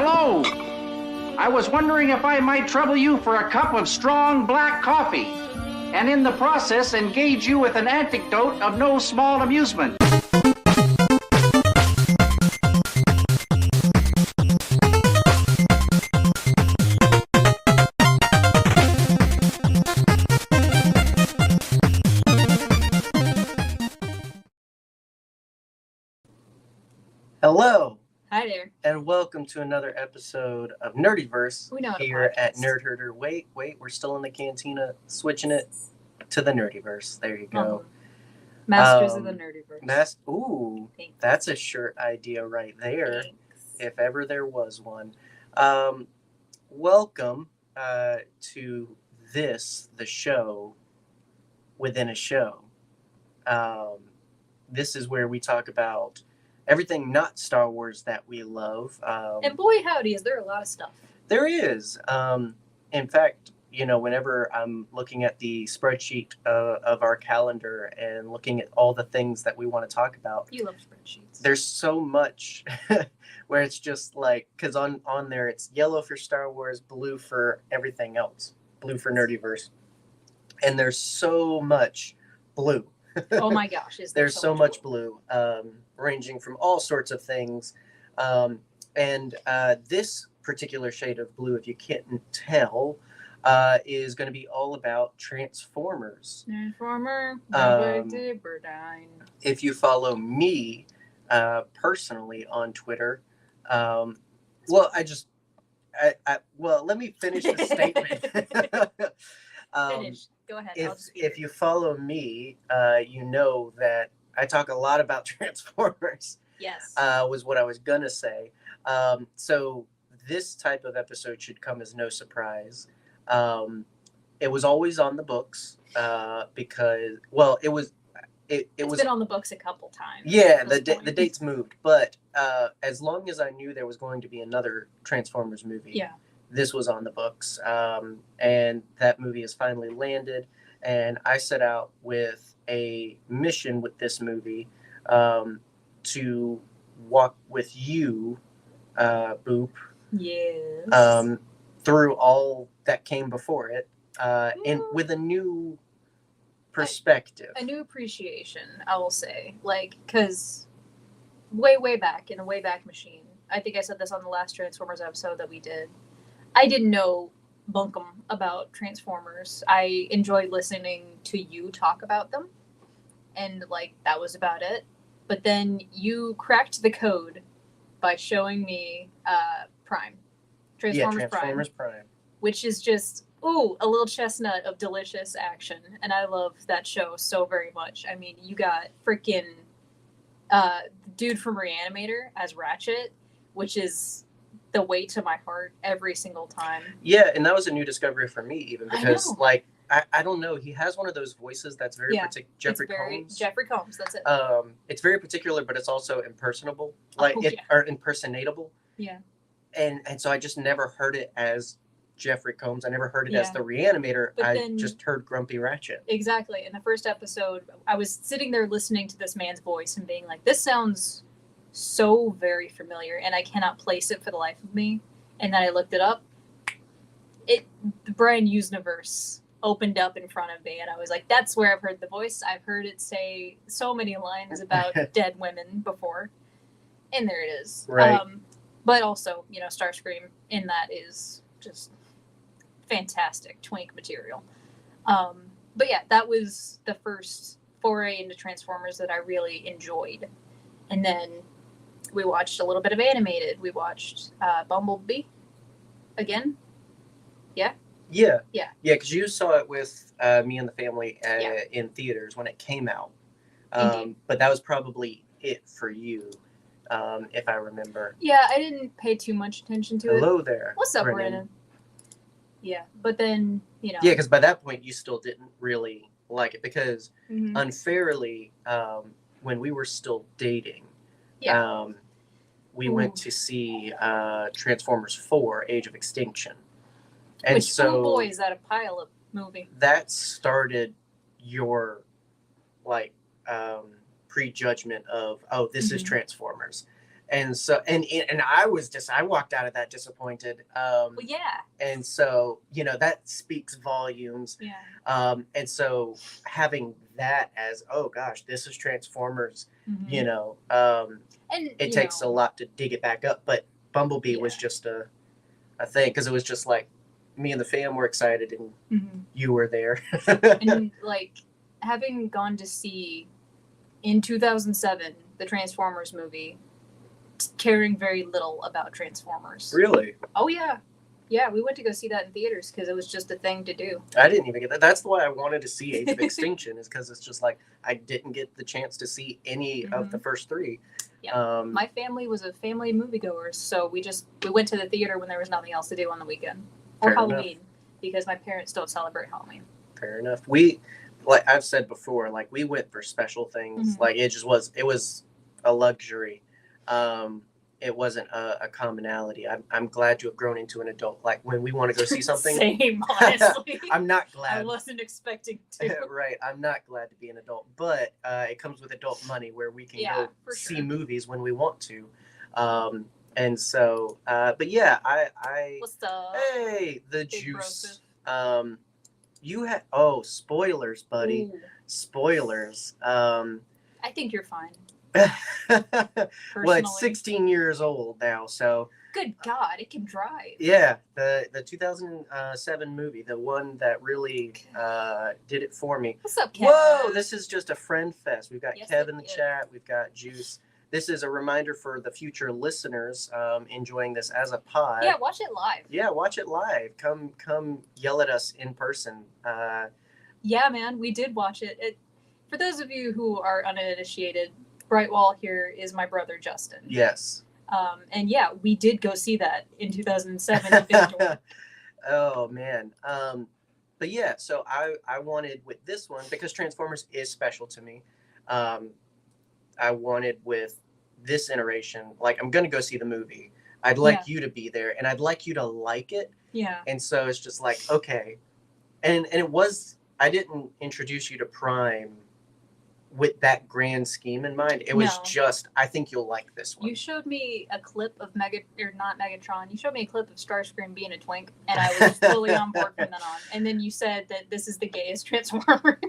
Hello. I was wondering if I might trouble you for a cup of strong black coffee, and in the process engage you with an anecdote of no small amusement. Hello. Hi there. And welcome to another episode of NerdyVerse here at Nerd Herder. Wait, we're still in the cantina, switching it to the NerdyVerse. There you go. Masters of the NerdyVerse. Ooh, Thanks. That's a shirt idea right there. Thanks. If ever there was one. Welcome to the show within a show. This is where we talk about everything not Star Wars that we love. And boy, howdy, is there a lot of stuff. There is. In fact, whenever I'm looking at the spreadsheet of our calendar and looking at all the things that we want to talk about. You love spreadsheets. There's so much where it's just like, because on there it's yellow for Star Wars, blue for everything else, blue for NerdyVerse. And there's so much blue. Oh my gosh, there's so much blue, ranging from all sorts of things. And this particular shade of blue, if you can't tell, is going to be all about Transformers. If you follow me personally on Twitter, let me finish the statement. Finish. Go ahead. If you follow me, you know that I talk a lot about Transformers. Yes. Was what I was going to say. So this type of episode should come as no surprise. It was always on the books because, well, it was been on the books a couple times. Yeah, the dates moved. But as long as I knew there was going to be another Transformers movie. Yeah. This was on the books, and that movie has finally landed, and I set out with a mission with this movie to walk with you, Boop, yes, through all that came before it, and with a new perspective. A new appreciation, I will say, because way back in the Wayback Machine, I think I said this on the last Transformers episode that we did, I didn't know bunkum about Transformers. I enjoyed listening to you talk about them, and that was about it. But then you cracked the code by showing me Transformers Prime, which is just a little chestnut of delicious action, and I love that show so very much. I mean, you got freaking the dude from Reanimator as Ratchet, which is the way to my heart every single time. Yeah, and that was a new discovery for me, even because I don't know, he has one of those voices that's very particular. Jeffrey Combs, that's it. It's very particular, but it's also impersonable, or impersonatable. Yeah. And so I just never heard it as Jeffrey Combs. I never heard it as the Reanimator. I just heard Grumpy Ratchet. Exactly. In the first episode, I was sitting there listening to this man's voice and being like, this sounds so very familiar, and I cannot place it for the life of me. And then I looked it up. The Brian Usniverse opened up in front of me, and I was like, that's where I've heard the voice. I've heard it say so many lines about dead women before, and there it is. Right. But also, Starscream in that is just fantastic twink material. But yeah, that was the first foray into Transformers that I really enjoyed. And then we watched a little bit of animated. We watched Bumblebee again. Yeah? Yeah, because you saw it with me and the family in theaters when it came out. But that was probably it for you, if I remember. Yeah, I didn't pay too much attention to it. Hello there. What's up, Brennen? Yeah, but then, Yeah, because by that point you still didn't really like it because unfairly, when we were still dating, we went to see Transformers 4: Age of Extinction. And which so boy is that a pile of movie. That started your prejudgment of, this is Transformers. And so, and I walked out of that disappointed. Well, yeah. And so, that speaks volumes. Yeah. And so having that as, oh gosh, this is Transformers, And it takes a lot to dig it back up. But Bumblebee was just a thing, because it was just like me and the fam were excited, and you were there. And like having gone to see in 2007 the Transformers movie, caring very little about Transformers. Really? Oh yeah, we went to go see that in theaters because it was just a thing to do. I didn't even get that. That's why I wanted to see Age of Extinction, is because it's just like I didn't get the chance to see any of the first three. Yeah, my family was a family moviegoers, so we went to the theater when there was nothing else to do on the weekend or Halloween, because my parents don't celebrate Halloween. Fair enough. We, like I've said before, like we went for special things. Like it was a luxury. It wasn't a commonality. I'm glad to have grown into an adult. Like when we want to go see something. Same, honestly. I'm not glad. I wasn't expecting to. Right. I'm not glad to be an adult, but it comes with adult money where we can go see movies when we want to. And so, but yeah, I. What's up? Hey, the Big juice. You had spoilers, buddy. Ooh. Spoilers. I think you're fine. Well, it's 16 years old now, so. Good God, it can drive. Yeah, the 2007 movie, the one that really did it for me. What's up, Kev? Whoa, this is just a friend fest. We've got Kev in the Yeah. chat. We've got Juice. This is a reminder for the future listeners enjoying this as a pod. Yeah, watch it live. Yeah, watch it live. Come yell at us in person. Yeah, man, we did watch it. For those of you who are uninitiated, Brightwall here is my brother Justin. Yes. And yeah, we did go see that in 2007. Oh man. But yeah, so I wanted with this one, because Transformers is special to me. I wanted with this iteration, like I'm gonna go see the movie. I'd like you to be there, and I'd like you to like it. Yeah. And so it's just like, okay. And it was, I didn't introduce you to Prime with that grand scheme in mind. It was just, I think you'll like this one. You showed me a clip of not Megatron. You showed me a clip of Starscream being a twink, and I was totally on board from then on. And then you said that this is the gayest Transformer.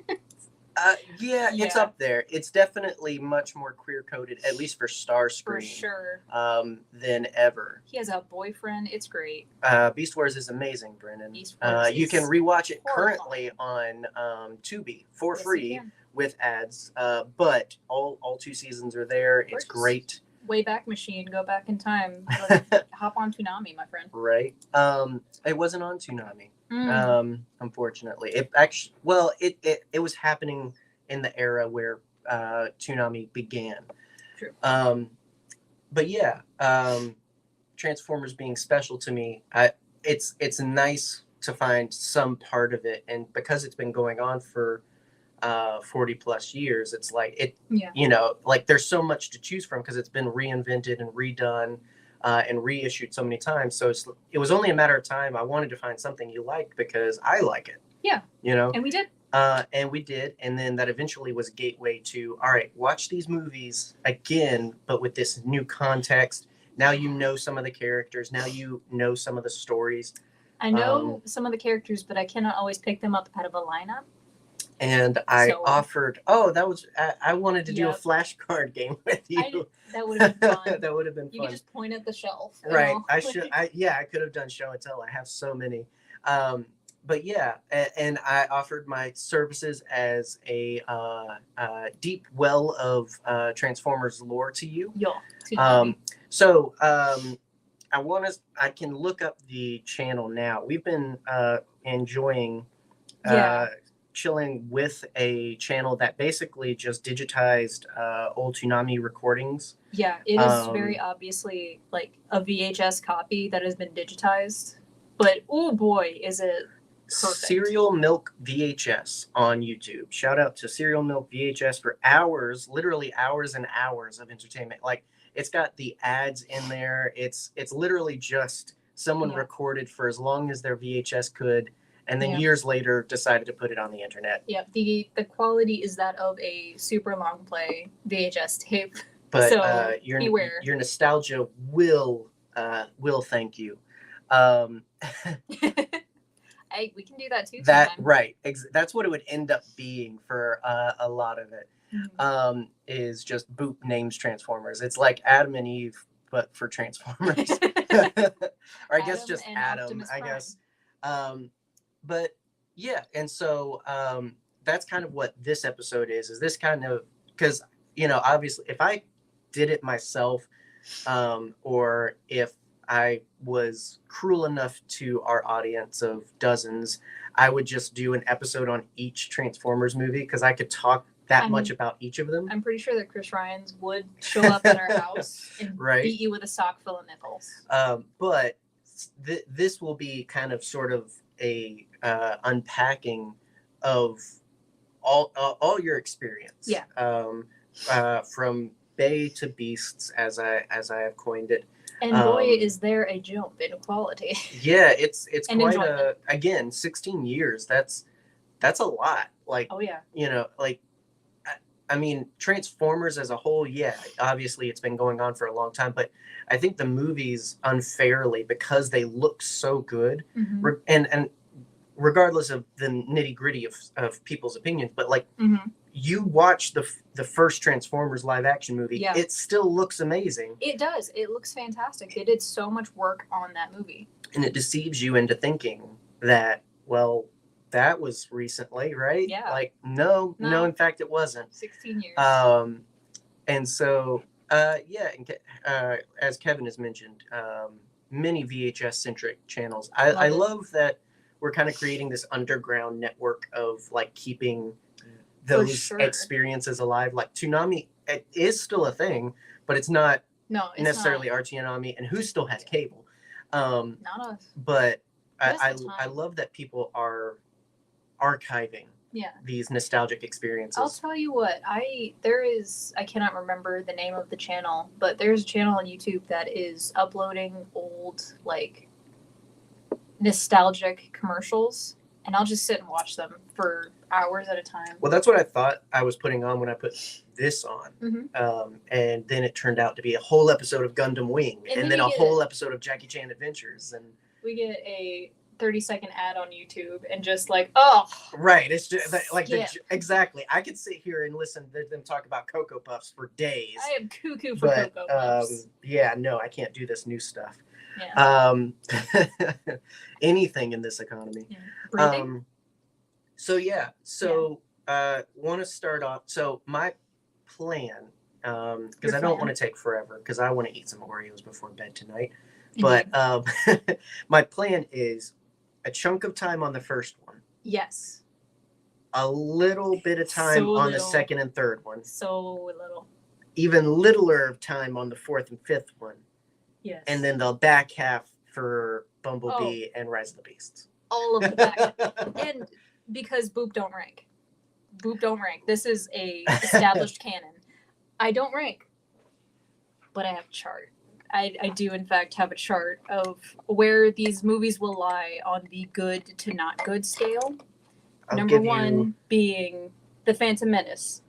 Yeah, it's up there. It's definitely much more queer coded, at least for Starscream. For sure. Than ever. He has a boyfriend. It's great. Beast Wars is amazing, Brennan. Wars you can rewatch it horrifying. currently on Tubi for free with ads. But all 2 seasons are there. It's great. Wayback Machine. Go back in time. Hop on Toonami, my friend. Right. It wasn't on Toonami. Unfortunately, it was happening in the era where Toonami began. True. But yeah, Transformers being special to me, it's nice to find some part of it, and because it's been going on for 40 plus years, it's like like there's so much to choose from because it's been reinvented and redone. And reissued so many times. So it was only a matter of time. I wanted to find something you liked because I like it. Yeah. And we did. And then that eventually was a gateway to, all right, watch these movies again, but with this new context. Now you know some of the characters. Now you know some of the stories. I know some of the characters, but I cannot always pick them up out of a lineup. And I offered, I wanted to do a flashcard game with you. That would have been fun. That would have been fun. You could just point at the shelf. Right. I could have done show and tell. I have so many. But yeah, and I offered my services as a deep well of Transformers lore to you. Yeah. I can look up the channel now. We've been enjoying chilling with a channel that basically just digitized old Toonami recordings. Yeah, it is very obviously like a VHS copy that has been digitized. But oh boy, is it perfect. Cereal Milk VHS on YouTube. Shout out to Cereal Milk VHS for hours, literally hours and hours of entertainment. Like it's got the ads in there. It's literally just someone recorded for as long as their VHS could. And then years later, decided to put it on the internet. Yeah, the quality is that of a super long play VHS tape. But So, your beware. your nostalgia will thank you. Um, We can do that too. that sometime. right. That's what it would end up being for a lot of it. Mhm. Is just Boop names Transformers. It's like Adam and Eve, but for Transformers. Or I guess Adam just and Adam. Optimus I Prime. guess. But yeah, and so that's kind of what this episode is. Is this kind of because obviously if I did it myself, or if I was cruel enough to our audience of dozens, I would just do an episode on each Transformers movie because I could talk that much about each of them. I'm pretty sure that Chris Ryans would show up at our house and Right. beat you with a sock full of nipples. But this will be kind of sort of a unpacking of all your experience. Yeah. From Bay to Beasts, as I have coined it. And boy, is there a jump in quality. Yeah, it's And quite enjoyment. again, 16 years. That's a lot. Like, Oh yeah. Like, I mean, Transformers as a whole, yeah, obviously it's been going on for a long time, but I think the movies unfairly, because they look so good, Mhm. and regardless of the nitty gritty of people's opinions, but like, Mhm. you watch the first Transformers live action movie, Yeah. it still looks amazing. It does. It looks fantastic. They did so much work on that movie. And it deceives you into thinking that, well, that was recently, right? Yeah. Like, no, in fact, it wasn't. 16 years. And so, yeah, as Kevin has mentioned, many VHS-centric channels. I love that we're kind of creating this underground network of, like, keeping those experiences alive. Like, Toonami, it is still a thing, but it's not necessarily our Toonami. And who still has cable? Not us. But I love that people are archiving these nostalgic experiences. I'll tell you what, I cannot remember the name of the channel, but there's a channel on YouTube that is uploading old, like, nostalgic commercials, and I'll just sit and watch them for hours at a time. Well, that's what I thought I was putting on when I put this on. Mm-hmm. And then it turned out to be a whole episode of Gundam Wing, and then a whole episode of Jackie Chan Adventures, and we get a 30-second ad on YouTube, and just like, oh, right, it's just like exactly. I could sit here and listen to them talk about Cocoa Puffs for days. I am cuckoo for Cocoa Puffs. Yeah, no, I can't do this new stuff. Yeah. Anything in this economy. Yeah. Breathing. Want to start off. So my plan, because I don't want to take forever, because I want to eat some Oreos before bed tonight. But my plan is a chunk of time on the first one. Yes. A little bit of time on the second and third one. So little. Even littler of time on the fourth and fifth one. Yes. And then the back half for Bumblebee and Rise of the Beasts. All of the back. And because Boop don't rank. Boop don't rank. This is a established canon. I don't rank, but I have a chart. I do, in fact, have a chart of where these movies will lie on the good to not good scale. Number one being The Phantom Menace.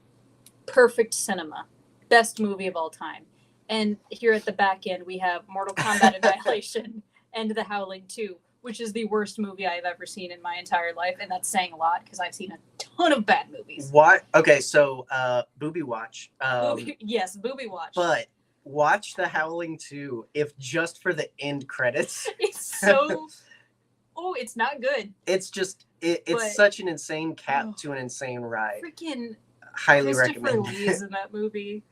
Perfect cinema. Best movie of all time. And here at the back end, we have Mortal Kombat Annihilation and The Howling 2, which is the worst movie I've ever seen in my entire life. And that's saying a lot, because I've seen a ton of bad movies. What? Okay, so Booby Watch. Yes, Booby Watch. But watch The Howling 2, if just for the end credits. It's so... Oh, it's not good. It's just... It's such an insane cap to an insane ride. Freaking... Highly Christopher recommend. Lee is in that movie.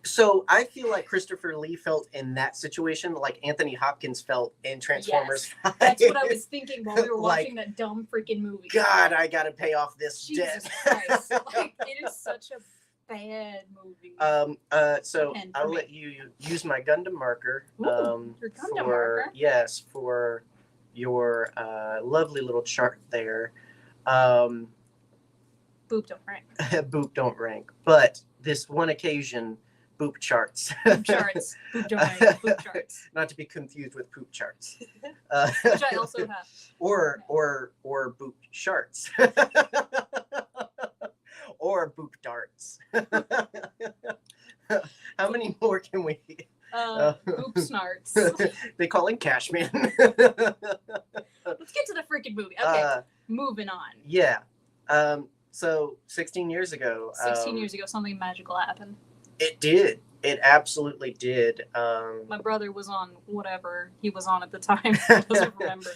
So I feel like Christopher Lee felt in that situation like Anthony Hopkins felt in Transformers 5. That's what I was thinking while we were watching that dumb freaking movie. God, I gotta pay off this Jesus debt. Christ. Like, it is such a bad movie. So I'll let you use my Gundam marker. Ooh, your Gundam marker? Yes, for your lovely little chart there. Boop don't rank. Boop don't rank. But this one occasion, Boop charts. Boop charts. Boop don't rank. Boop charts. Not to be confused with Poop charts. Which I also have. Or Boop charts. Or Boop darts. How many more can we? Poop snarts. They call him Cashman. Let's get to the freaking movie. Okay, moving on. Yeah. So 16 years ago. 16 years ago, something magical happened. It did. It absolutely did. My brother was on whatever he was on at the time. I doesn't remember.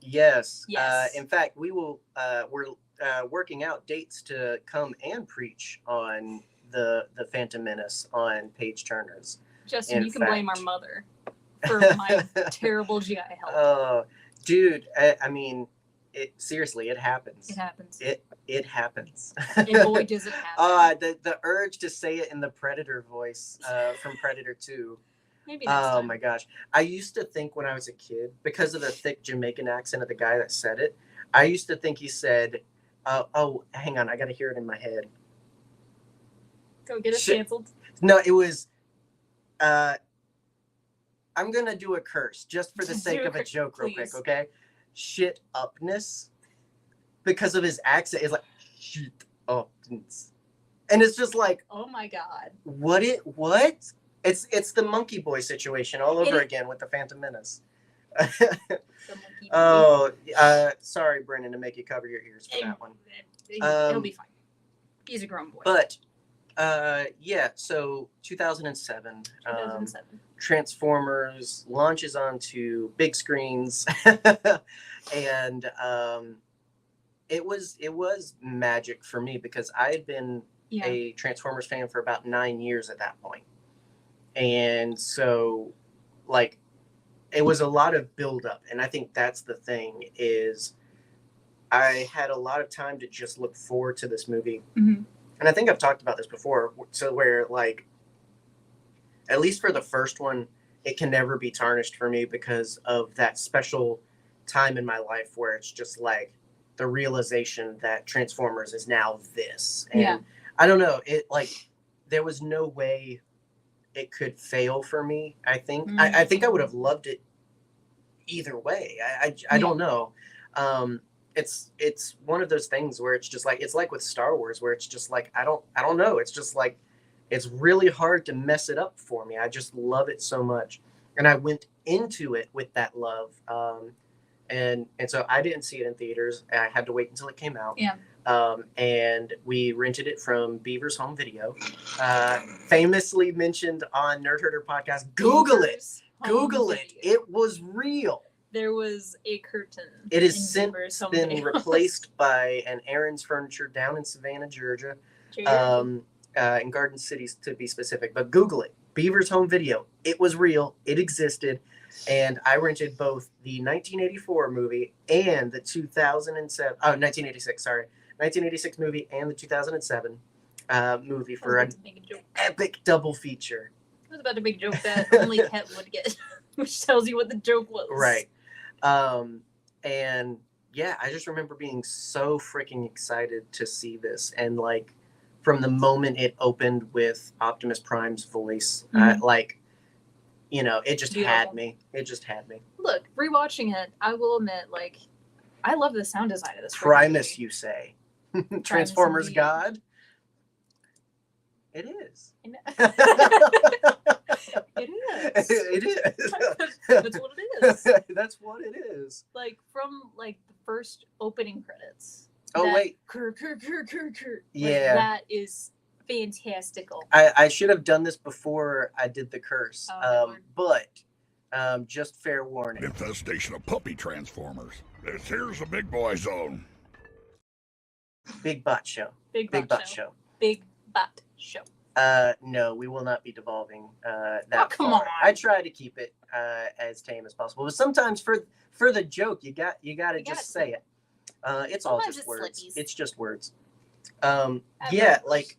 Yes. Yes. In fact, we're working out dates to come and preach on the Phantom Menace on Page Turners. Justin, you can blame our mother for my terrible GI health. Dude, I mean, seriously, it happens. It happens. It happens. And boy, does it happen. The urge to say it in the Predator voice from Predator 2. Maybe next time. My gosh. I used to think when I was a kid, because of the thick Jamaican accent of the guy that said it, I used to think he said, hang on, I got to hear it in my head. Go get it canceled. No, it was, I'm going to do a curse just for the sake of a joke real quick, okay? Shit upness. Because of his accent, it's like, shit upness. And it's just like, oh my God. What? It's the Monkey Boy situation all over again with the Phantom Menace. Sorry, Brennen, to make you cover your ears for that one. It'll be fine. He's a grown boy. But, so 2007. Transformers launches onto big screens. And it was magic for me because I had been a Transformers fan for about 9 years at that point. And so, like, it was a lot of buildup. And I think that's the thing is I had a lot of time to just look forward to this movie. Mm-hmm. And I think I've talked about this before. So where, like, at least for the first one, it can never be tarnished for me because of that special time in my life where it's just like the realization that Transformers is now this. And I don't know. It, like, there was no way it could fail for me. I think I think I would have loved it either way. I don't know. It's one of those things where it's just like it's like with Star Wars where it's just like I don't know. It's just like it's really hard to mess it up for me. I just love it so much, and I went into it with that love. And so I didn't see it in theaters. I had to wait until it came out. Yeah. And we rented it from Beaver's Home Video, famously mentioned on Nerd Herder podcast. Google it. It was real. There was a curtain. It has since been replaced by an Aaron's Furniture down in Savannah, Georgia, in Garden City to be specific. But Google it. Beaver's Home Video. It was real. It existed. And I rented both the 1984 movie and the 1986 movie and the 2007 movie for an epic double feature. I was about to make a joke that only Ket would get, which tells you what the joke was. Right. And yeah, I just remember being so freaking excited to see this. And like from the moment it opened with Optimus Prime's voice, like, you know, it just had me. It just had me. Look, rewatching it, I will admit, like, I love the sound design of this. Primus, you say? Transformers God? It is. It is. It is. That's what it is. That's what it is. Like, from, like, the first opening credits. Oh, wait. Yeah. That is fantastical. I should have done this before I did the curse. But just fair warning. Infestation of puppy transformers. This here's a big boy zone. Big Bot Show. Big Bot Show. No, we will not be devolving that come far. on. I try to keep it as tame as possible. But sometimes for the joke, you got to just say it. It's all just words. Slippies. It's just words. Yeah, like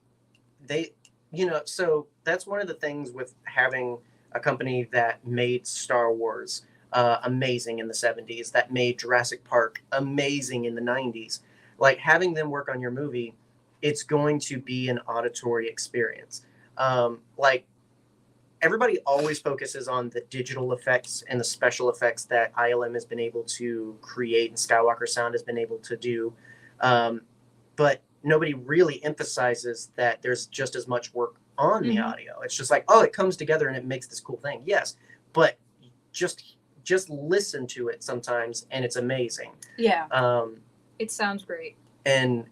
they, you know, so that's one of the things with having a company that made Star Wars amazing in the 70s, that made Jurassic Park amazing in the 90s. Like having them work on your movie, it's going to be an auditory experience. Like everybody always focuses on the digital effects and the special effects that ILM has been able to create and Skywalker Sound has been able to do. But nobody really emphasizes that there's just as much work on the audio. It's just like, oh, it comes together and it makes this cool thing. Yes, but just listen to it sometimes, and it's amazing. Yeah. It sounds great. And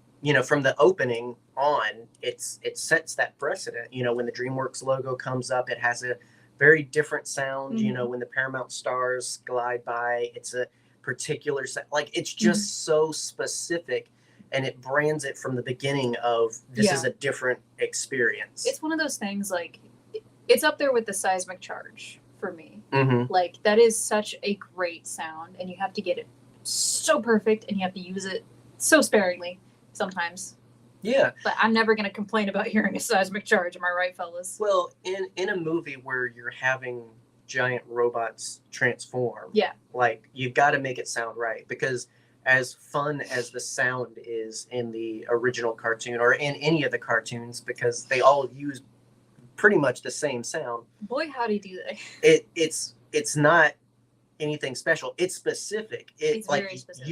from the opening on, it sets that precedent. When the DreamWorks logo comes up, it has a very different sound. When the Paramount stars glide by, it's a particular sound. Like, it's just so specific, and it brands it from the beginning of this is a different experience. It's one of those things, like, it's up there with the seismic charge for me. Like, that is such a great sound, and you have to get it so perfect, and you have to use it so sparingly sometimes. Yeah. But I'm never going to complain about hearing a seismic charge. Am I right, fellas? Well, in a movie where you're having giant robots transform, like, you've got to make it sound right, because as fun as the sound is in the original cartoon, or in any of the cartoons, because they all use pretty much the same sound. Boy, howdy do they. It's not anything special. It's specific. It's like, very specific.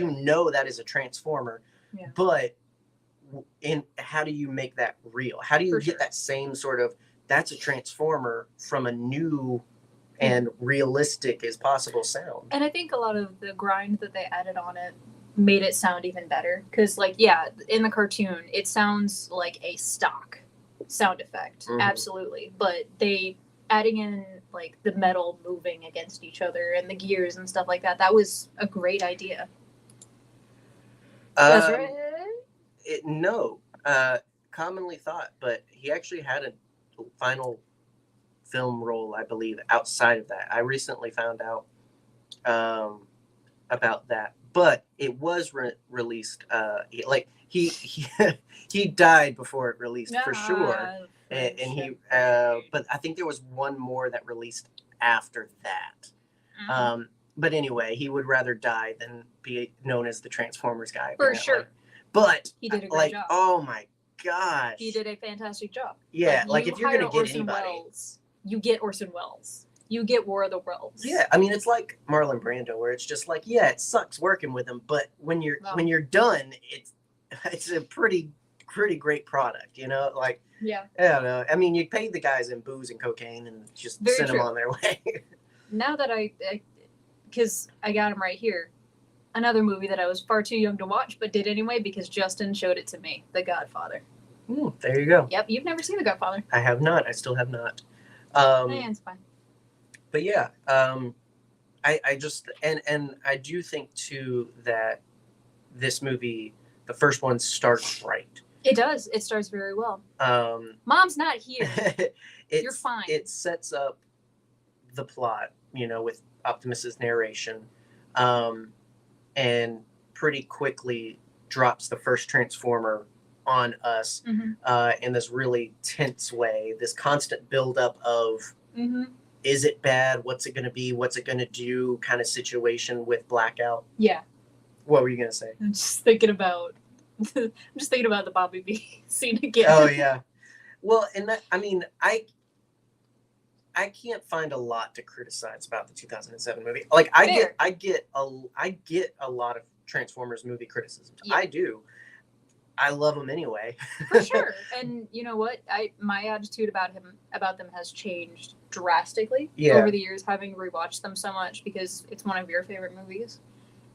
That is a transformer. Yeah. But how do you make that real? How do you get that same sort of, that's a transformer, from a new and realistic as possible sound? And I think a lot of the grind that they added on it made it sound even better. Because, like, in the cartoon, it sounds like a stock sound effect. Absolutely. But they adding in, like, the metal moving against each other and the gears and stuff like that, that was a great idea. That's right. Commonly thought, but he actually had a final film role, I believe, outside of that. I recently found out about that, but it was released. He died before it released, for sure. And he, but I think there was one more that released after that. But anyway, he would rather die than be known as the Transformers guy. For sure. But he did a great job. Oh my gosh, he did a fantastic job. Yeah, like if you're gonna get Orson anybody, Welles, you get Orson Welles. You get War of the Worlds. Yeah, I mean, it's like Marlon Brando, where it's just like, it sucks working with him, but when you're done, it's a pretty great product, Like, I don't know. I mean, you paid the guys in booze and cocaine and just send them on their way. Now that because I got him right here. Another movie that I was far too young to watch, but did anyway because Justin showed it to me. The Godfather. There you go. Yep, you've never seen The Godfather. I have not. I still have not. It's fine. But yeah, I just and I do think too that this movie, the first one, starts right. It does. It starts very well. Mom's not here. You're fine. It sets up the plot, with Optimus's narration. And pretty quickly drops the first Transformer on us in this really tense way, this constant buildup of is it bad? What's it going to be? What's it going to do? Kind of situation with Blackout. Yeah. What were you going to say? I'm just thinking about the Bobby B scene again. Oh, yeah. Well, and that, I mean, I can't find a lot to criticize about the 2007 movie. Like, I get a lot of Transformers movie criticisms. Yeah. I do. I love them anyway. For sure. And you know what? My attitude about them has changed drastically over the years, having rewatched them so much, because it's one of your favorite movies.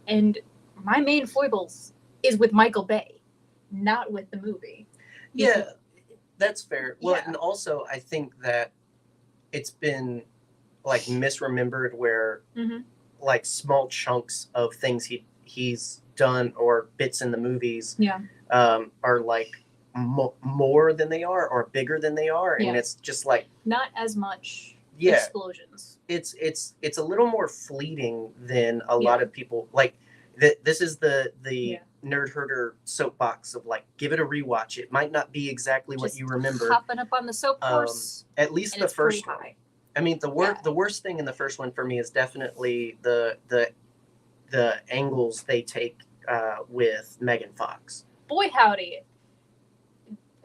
And my main foibles is with Michael Bay, not with the movie. Yeah, that's fair. Well, and also I think that it's been like misremembered, where like small chunks of things he's done or bits in the movies are like more than they are or bigger than they are, and it's just like not as much explosions. It's a little more fleeting than a lot of people like. This is the nerd herder soapbox of like, give it a rewatch. It might not be exactly what you remember. Hopping up on the soap horse. At least the first one. I mean, the worst thing in the first one for me is definitely the angles they take with Megan Fox. Boy, howdy.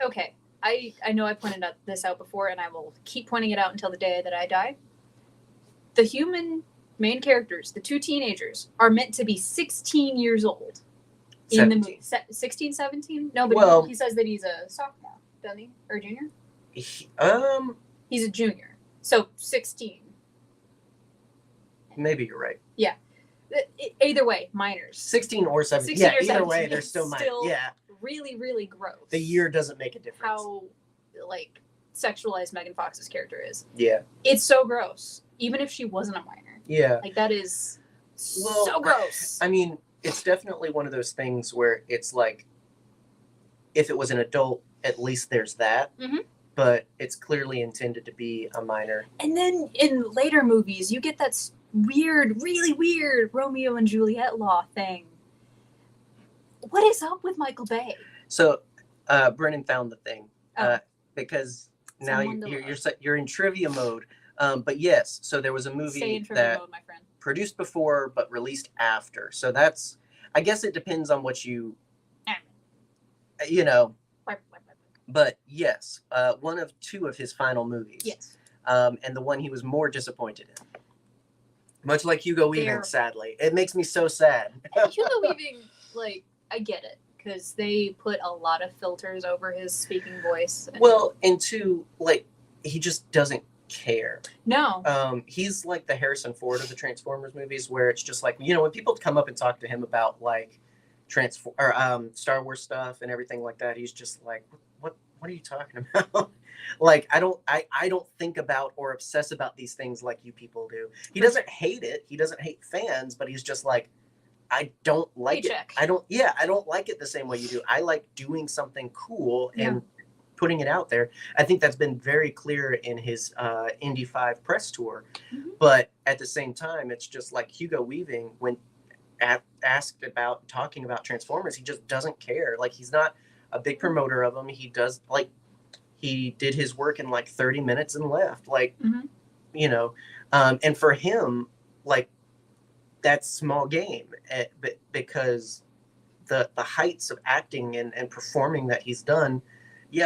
Okay, I know I pointed this out before, and I will keep pointing it out until the day that I die. The human main characters, the two teenagers, are meant to be 16 years old. 17. In the movie. 16, 17? No, but he says that he's a sophomore, doesn't he? Or junior? He's a junior, so 16. Maybe you're right. Yeah. Either way, minors. 16 or 17. 16 Yeah, or either 17, way, they're still minors. Yeah. Really, really gross. The year doesn't make a difference. How, like, sexualized Megan Fox's character is. Yeah. It's so gross, even if she wasn't a minor. Yeah. Like, that is so gross. I mean, it's definitely one of those things where it's like, if it was an adult, at least there's that. Mm-hmm. But it's clearly intended to be a minor. And then in later movies, you get that weird, really weird Romeo and Juliet law thing. What is up with Michael Bay? So, Brennen found the thing because now you're in trivia mode. But yes, so there was a movie that mode, my friend. Produced before but released after. So that's, I guess it depends on what you know. But yes, one of two of his final movies. Yes. And the one he was more disappointed in. Much like Hugo Weaving, sadly. It makes me so sad. Hugo Weaving, like, I get it. Because they put a lot of filters over his speaking voice. And two, like, he just doesn't care. No. He's like the Harrison Ford of the Transformers movies, where it's just like, you know, when people come up and talk to him about, like, Star Wars stuff and everything like that, he's just like, what are you talking about? Like, I don't think about or obsess about these things like you people do. He doesn't hate it. He doesn't hate fans, but he's just like, I don't like it. I don't like it the same way you do. I like doing something cool and putting it out there. I think that's been very clear in his Indy 5 press tour. Mm-hmm. But at the same time, it's just like Hugo Weaving, when asked about talking about Transformers, he just doesn't care. Like, he's not a big promoter of them. He does, like, he did his work in like 30 minutes and left. Like, you know, and for him, like, that's small game, because the heights of acting and performing that he's done,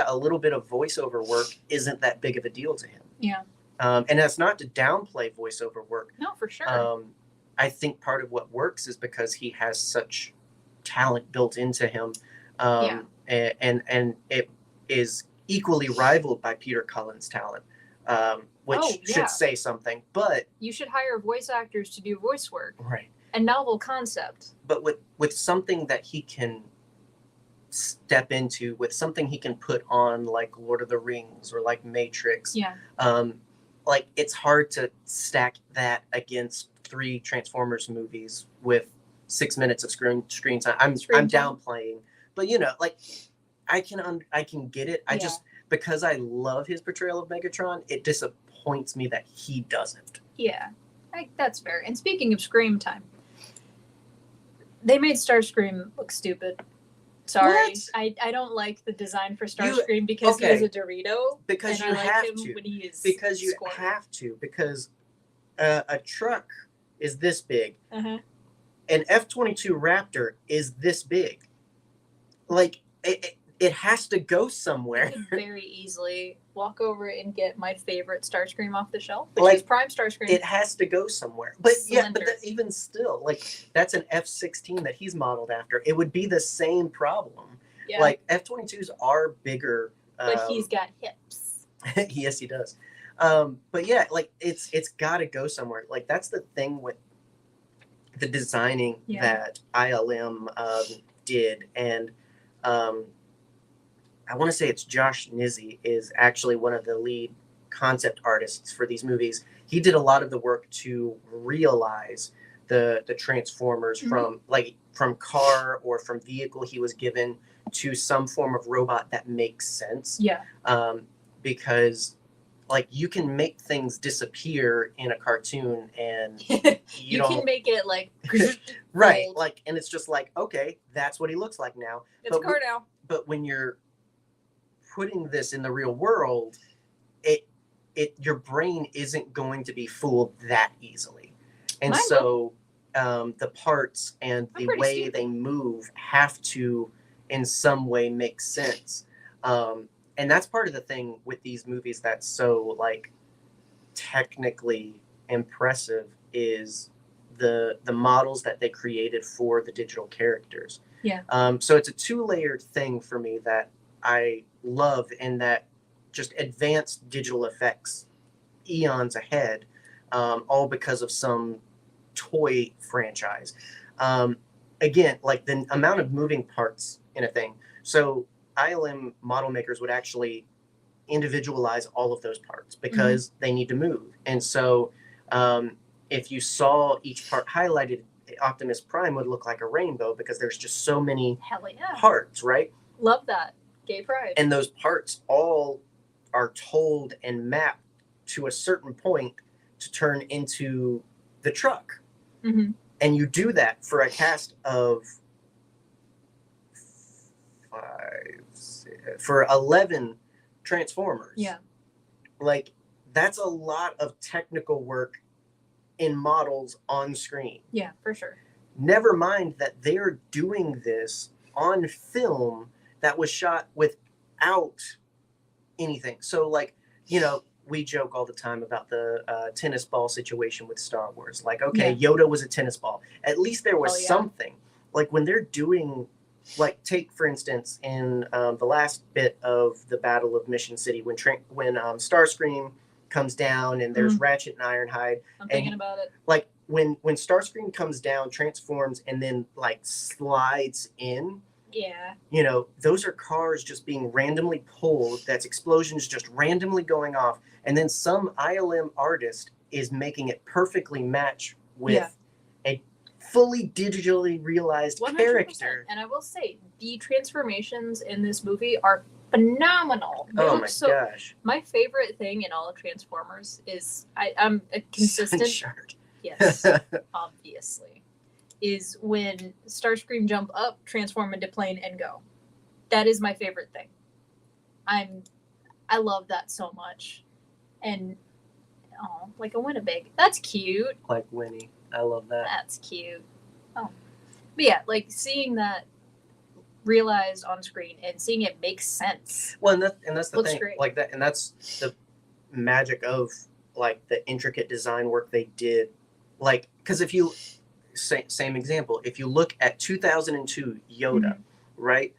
a little bit of voiceover work isn't that big of a deal to him. Yeah. And that's not to downplay voiceover work. No, for sure. I think part of what works is because he has such talent built into him. And it is equally rivaled by Peter Cullen's talent, which should say something. But you should hire voice actors to do voice work. Right. A novel concept. But with something that he can step into, with something he can put on, like Lord of the Rings or like Matrix. Yeah. Like, it's hard to stack that against 3 Transformers movies with 6 minutes of screen time. I'm downplaying, but you know, like, I can get it. I just, because I love his portrayal of Megatron, it disappoints me that he doesn't. Yeah, that's fair. And speaking of scream time, they made Starscream look stupid. Sorry, I don't like the design for Starscream because he is a Dorito. Because and you I have like him to. When he is because you squirmy. Have to. Because a truck is this big. Uh-huh. An F-22 Raptor is this big. Like, it has to go somewhere. I could very easily walk over and get my favorite Starscream off the shelf, which is Prime Starscream. It has to go somewhere. But even still, like, that's an F-16 that he's modeled after. It would be the same problem. Yeah. Like, F-22s are bigger. But he's got hips. Yes, he does. But yeah, like, it's got to go somewhere. Like, that's the thing with the designing that ILM did. And I want to say it's Josh Nizzi is actually one of the lead concept artists for these movies. He did a lot of the work to realize the Transformers from car or from vehicle he was given to some form of robot that makes sense. Yeah. Because, like, you can make things disappear in a cartoon and you can make it like right, like, and it's just like, okay, that's what he looks like now. It's a car now. But when you're putting this in the real world, your brain isn't going to be fooled that easily. And the parts and the way they move have to in some way make sense. And that's part of the thing with these movies that's so, like, technically impressive is the models that they created for the digital characters. Yeah. So it's a 2-layered thing for me that I love, in that just advanced digital effects eons ahead, all because of some toy franchise. Again, like the amount of moving parts in a thing. So ILM model makers would actually individualize all of those parts because they need to move. And so if you saw each part highlighted, Optimus Prime would look like a rainbow because there's just so many parts, right? Love that. Gay pride. And those parts all are told and mapped to a certain point to turn into the truck. Mm-hmm. And you do that for a cast of 11 Transformers. Yeah. Like, that's a lot of technical work in models on screen. Yeah, for sure. Never mind that they're doing this on film that was shot without anything. So, like, you know, we joke all the time about the tennis ball situation with Star Wars. Like, okay, Yoda was a tennis ball. At least there was something. Like, when they're doing, like, take, for instance, in the last bit of the Battle of Mission City, when Starscream comes down and there's Ratchet and Ironhide. I'm thinking about it. Like, when Starscream comes down, transforms, and then, like, slides in, yeah, you know, those are cars just being randomly pulled. That's explosions just randomly going off. And then some ILM artist is making it perfectly match with a fully digitally realized 100%. character. And I will say, the transformations in this movie are phenomenal. They Oh look my so, gosh. My favorite thing in all of Transformers is, I'm a consistent. Sunshard. Yes, obviously. Is when Starscream jump up, transform into plane, and go. That is my favorite thing. I love that so much. And like a Winnipeg. That's cute. Like Winnie. I love that. That's cute. Oh. But yeah, like seeing that realized on screen and seeing it make sense. Well, and that's the Looks thing. great. Like that, and that's the magic of like the intricate design work they did. Like, because if you same example, if you look at 2002 Yoda, right?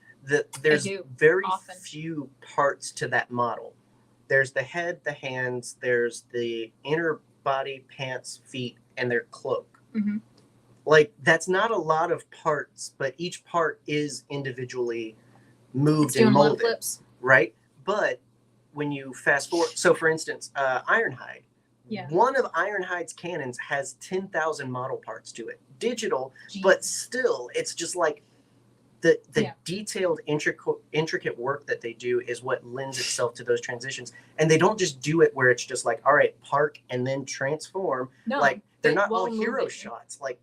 There's very few parts to that model. There's the head, the hands, there's the inner body, pants, feet, and their cloak. Mm-hmm. Like, that's not a lot of parts, but each part is individually moved and molded, flips. Right? But when you fast forward, so for instance, Ironhide, one of Ironhide's cannons has 10,000 model parts to it. Digital, but still, it's just like the detailed, intricate work that they do is what lends itself to those transitions. And they don't just do it where it's just like, all right, park and then transform. No, like, they're not all hero shots. Like,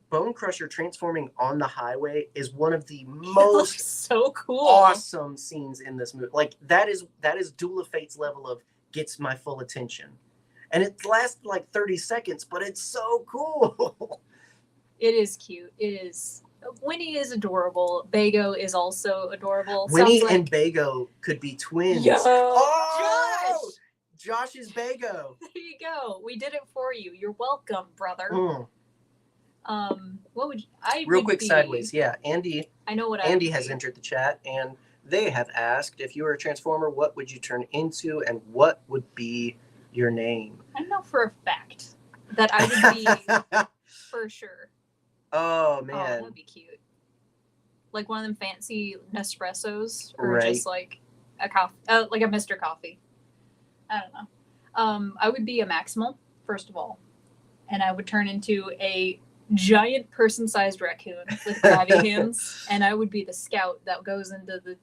Bone Crusher transforming on the highway is one of the most so cool, awesome scenes in this movie. Like, that is Duel of Fate's level of gets my full attention. And it lasts like 30 seconds, but it's so cool. It is cute. It is. Winnie is adorable. Bago is also adorable. Winnie and Bago could be twins. Yo, Josh is Bago. There you go. We did it for you. You're welcome, brother. What would Real quick sideways? Yeah, Andy. I know what Andy has entered the chat, and they have asked, if you were a Transformer, what would you turn into, and what would be your name? I know for a fact that I would be for sure. Oh man, that'd be cute. Like one of them fancy Nespressos, or just like a coffee, like a Mr. Coffee. I don't know. I would be a Maximal first of all, and I would turn into a giant person-sized raccoon with crabby hands, and I would be the scout that goes into the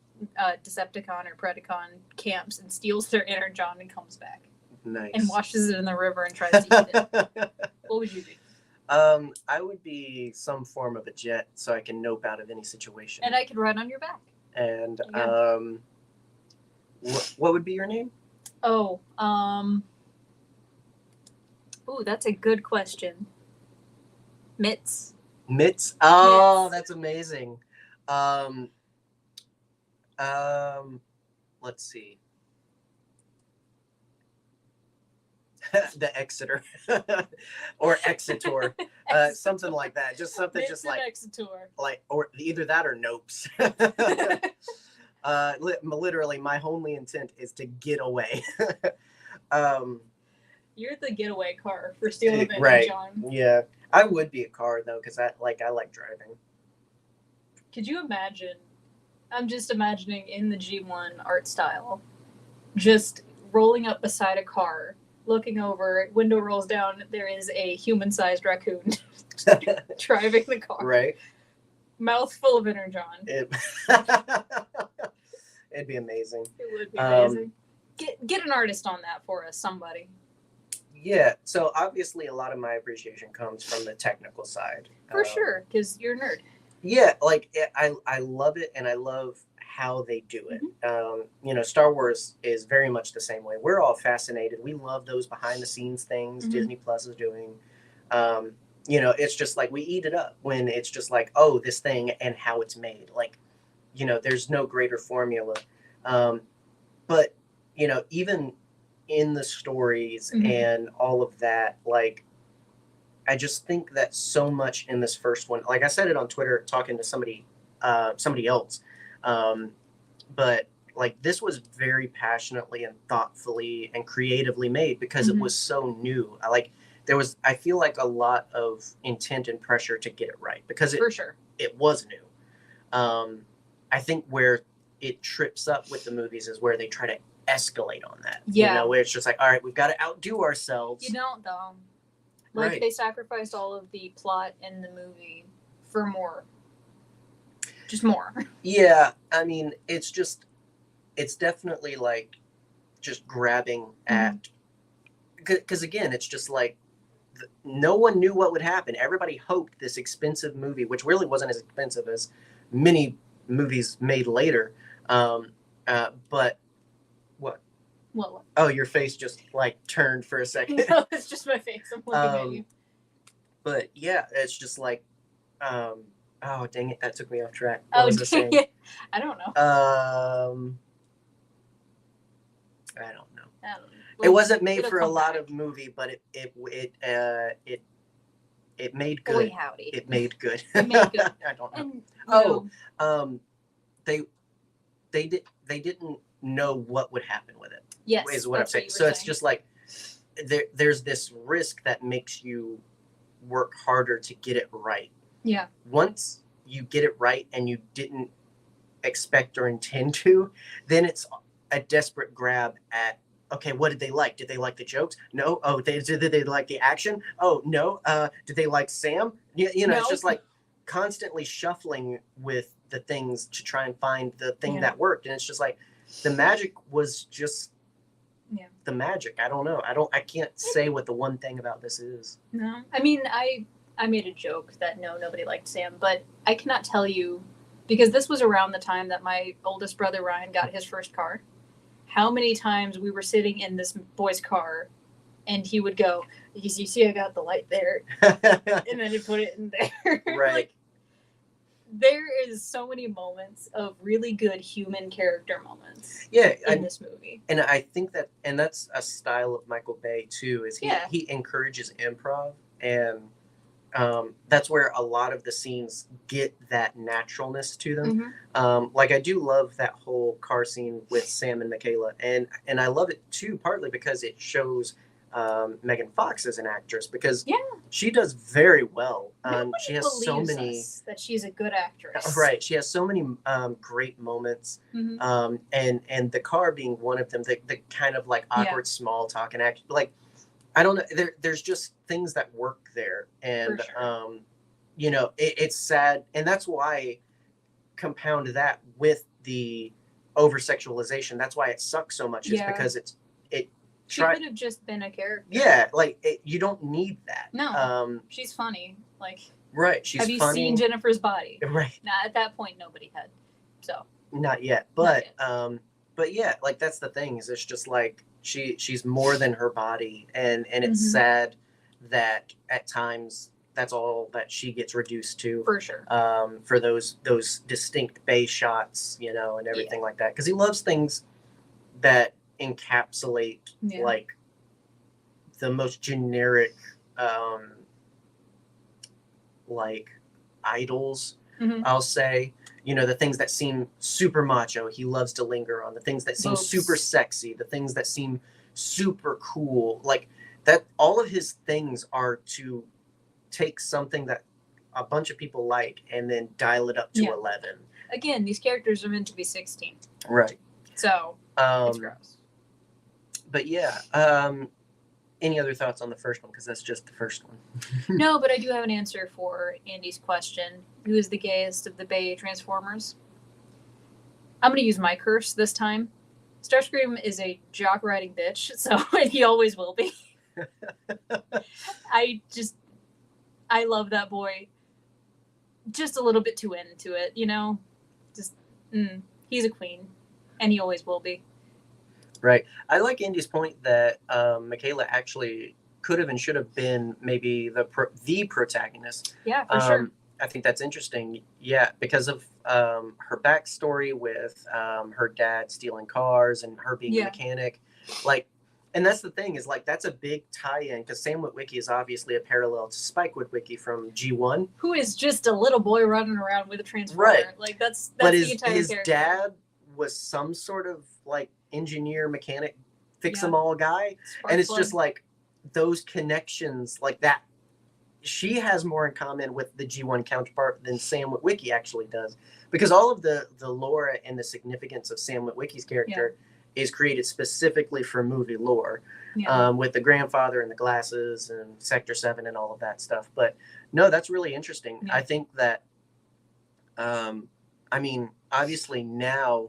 Decepticon or Predacon camps and steals their energon and comes back. Nice. And washes it in the river and tries to eat it. What would you be? I would be some form of a jet so I can nope out of any situation. And I could ride on your back. And what would be your name? Oh, that's a good question. Mitz. Mitz? Oh, yes. That's amazing. Let's see. The Exeter or Exitor, something like that. Just something, just like Exitor. Like, or either that or Nopes. Literally, my only intent is to get away. You're the getaway car for stealing a right. John. Yeah, I would be a car though, because I like driving. Could you imagine? I'm just imagining in the G1 art style, just rolling up beside a car, looking over, window rolls down, there is a human-sized raccoon driving the car. Right. Mouth full of inner John. It'd be amazing. It would be amazing. Get an artist on that for us, somebody. Yeah, so obviously a lot of my appreciation comes from the technical side. For sure, because you're a nerd. Yeah, like I love it, and I love how they do it. Mm-hmm. Star Wars is very much the same way. We're all fascinated. We love those behind the scenes things Disney Plus is doing. It's just like we eat it up when it's just like, oh, this thing and how it's made. Like, there's no greater formula. But even in the stories and all of that, like, I just think that so much in this first one, like I said it on Twitter, talking to somebody else. But like, this was very passionately and thoughtfully and creatively made because it was so new. I feel like a lot of intent and pressure to get it right because it was new. I think where it trips up with the movies is where they try to escalate on that. Yeah. Where it's just like, all right, we've got to outdo ourselves. You don't though. Like they sacrificed all of the plot in the movie for more. Just more. Yeah, I mean, it's definitely like just grabbing at, because again, it's just like no one knew what would happen. Everybody hoped this expensive movie, which really wasn't as expensive as many movies made later. But what? What? Oh, your face just like turned for a second. No, it's just my face. I'm looking at you. But yeah, it's just like, oh dang it, that took me off track. What was I saying? I don't know. I don't know. Well, it wasn't made for a lot of movie, but it made good. Boy, howdy. It made good. It made good. I don't know. They didn't know what would happen with it. Yes, is what I'm saying. So it's just like there's this risk that makes you work harder to get it right. Yeah. Once you get it right and you didn't expect or intend to, then it's a desperate grab at, okay, what did they like? Did they like the jokes? No. Oh, did they like the action? Oh, no. Did they like Sam? No. It's just like constantly shuffling with the things to try and find the thing that worked. And it's just like the magic was just the magic. I don't know. I can't say what the one thing about this is. No. I mean, I made a joke that nobody liked Sam, but I cannot tell you, because this was around the time that my oldest brother Ryan got his first car, how many times we were sitting in this boy's car and he would go, you see I got the light there, and then he'd put it in there. Right. Like, there is so many moments of really good human character moments in this movie. And I think that's a style of Michael Bay too, is he encourages improv, and that's where a lot of the scenes get that naturalness to them. Like I do love that whole car scene with Sam and Michaela, and I love it too, partly because it shows Megan Fox as an actress, because she does very well. She has so many that she's a good actress. Right, she has so many great moments, and the car being one of them. The kind of like awkward small talk and act, like I don't know. There's just things that work there, and it's sad, and that's why compound that with the over sexualization. That's why it sucks so much. Is because she could have just been a character. Yeah, like you don't need that. No, she's funny. Like she's have you funny. Seen Jennifer's Body? Right. Nah, at that point nobody had. So. Not yet, but yeah, like that's the thing, is it's just like she's more than her body, and it's sad that at times that's all that she gets reduced to. For sure. For those distinct Bay shots, and everything like that, because he loves things that encapsulate like the most generic like idols, I'll say, the things that seem super macho, he loves to linger on. The things that seem super sexy, the things that seem super cool, like that. All of his things are to take something that a bunch of people like and then dial it up to 11. Again, these characters are meant to be 16. Right. So it's gross. But yeah, any other thoughts on the first one? Because that's just the first one. No, but I do have an answer for Andy's question. Who is the gayest of the Bay Transformers? I'm going to use my curse this time. Starscream is a jock riding bitch, so he always will be. I love that boy. Just a little bit too into it, Just, he's a queen, and he always will be. Right. I like Andy's point that Michaela actually could have and should have been maybe the protagonist. Yeah, for sure. I think that's interesting. Yeah, because of her backstory with her dad stealing cars and her being a mechanic. And that's the thing is that's a big tie-in because Sam Witwicky is obviously a parallel to Spike Witwicky from G1. Who is just a little boy running around with a transformer. Right. That's but the entire his character. Dad was some sort of engineer, mechanic, fix-em-all guy. And it's just those connections like that. She has more in common with the G1 counterpart than Sam Witwicky actually does. Because all of the lore and the significance of Sam Witwicky's character is created specifically for movie lore. With the grandfather and the glasses and Sector 7 and all of that stuff. But no, that's really interesting. I think that, obviously now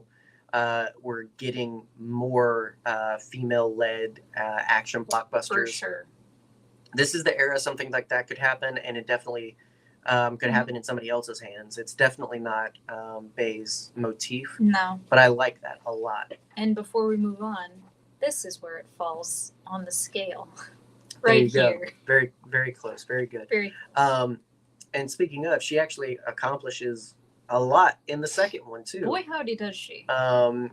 we're getting more female-led action blockbusters. For sure. This is the era something like that could happen, and it definitely could happen in somebody else's hands. It's definitely not Bay's motif. No. But I like that a lot. And before we move on, this is where it falls on the scale. Right here. Go. Very, very close. Very good. Very and speaking of, she actually accomplishes a lot in the second one, too. Boy, howdy does she.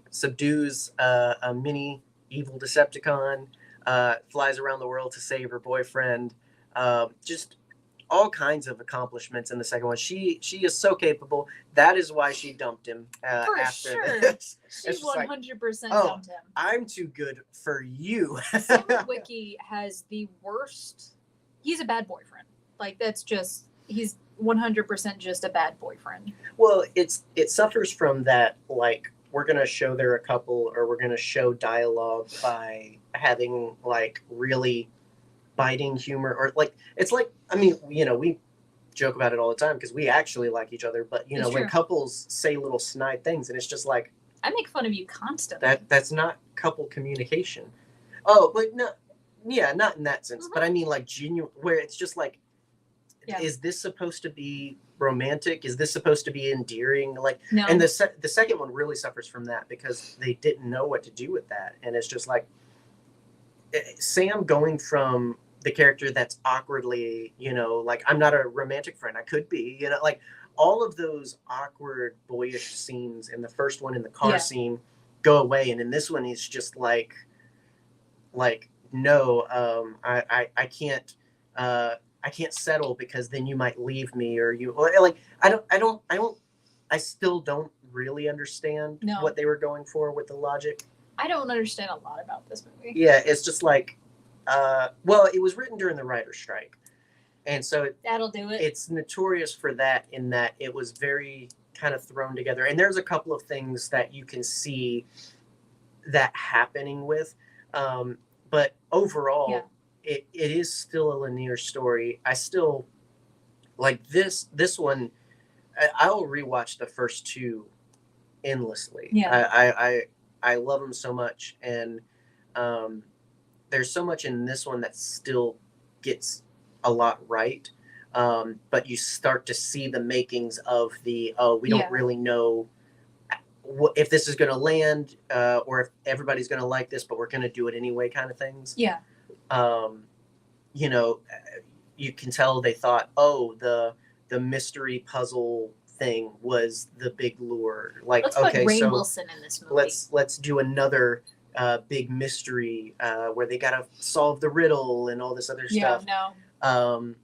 Subdues a mini evil Decepticon, flies around the world to save her boyfriend. Just all kinds of accomplishments in the second one. She is so capable. That is why she dumped him after this. She 100% dumped him. I'm too good for you. Sam Witwicky has the worst. He's a bad boyfriend. He's 100% just a bad boyfriend. Well, it suffers from that, we're going to show they're a couple, or we're going to show dialogue by having, really biting humor, or, we joke about it all the time because we actually like each other, but, when couples say little snide things, and it's just I make fun of you constantly. That's not couple communication. Oh, but no, yeah, not in that sense, but I mean, genuine, where it's just is this supposed to be romantic? Is this supposed to be endearing? No. And the second one really suffers from that because they didn't know what to do with that. And it's just Sam going from the character that's awkwardly, I'm not a romantic friend. I could be, all of those awkward boyish scenes in the first one in the car scene go away. And in this one, he's just no, I can't settle because then you might leave me, or I still don't really understand what they were going for with the logic. I don't understand a lot about this movie. Yeah, it's just it was written during the writer's strike. And so that'll do it. It's notorious for that, in that it was very kind of thrown together. And there's a couple of things that you can see that happening with. But overall, it is still a linear story. I still this one. I'll rewatch the first two endlessly. Yeah. I love them so much, and there's so much in this one that still gets a lot right. But you start to see the makings of we don't really know if this is going to land, or if everybody's going to like this, but we're going to do it anyway, kind of things. Yeah. You can tell they thought, the mystery puzzle thing was the big lure. Let's put Rainn Wilson in this movie. Let's do another big mystery where they gotta solve the riddle and all this other stuff. Yeah, no.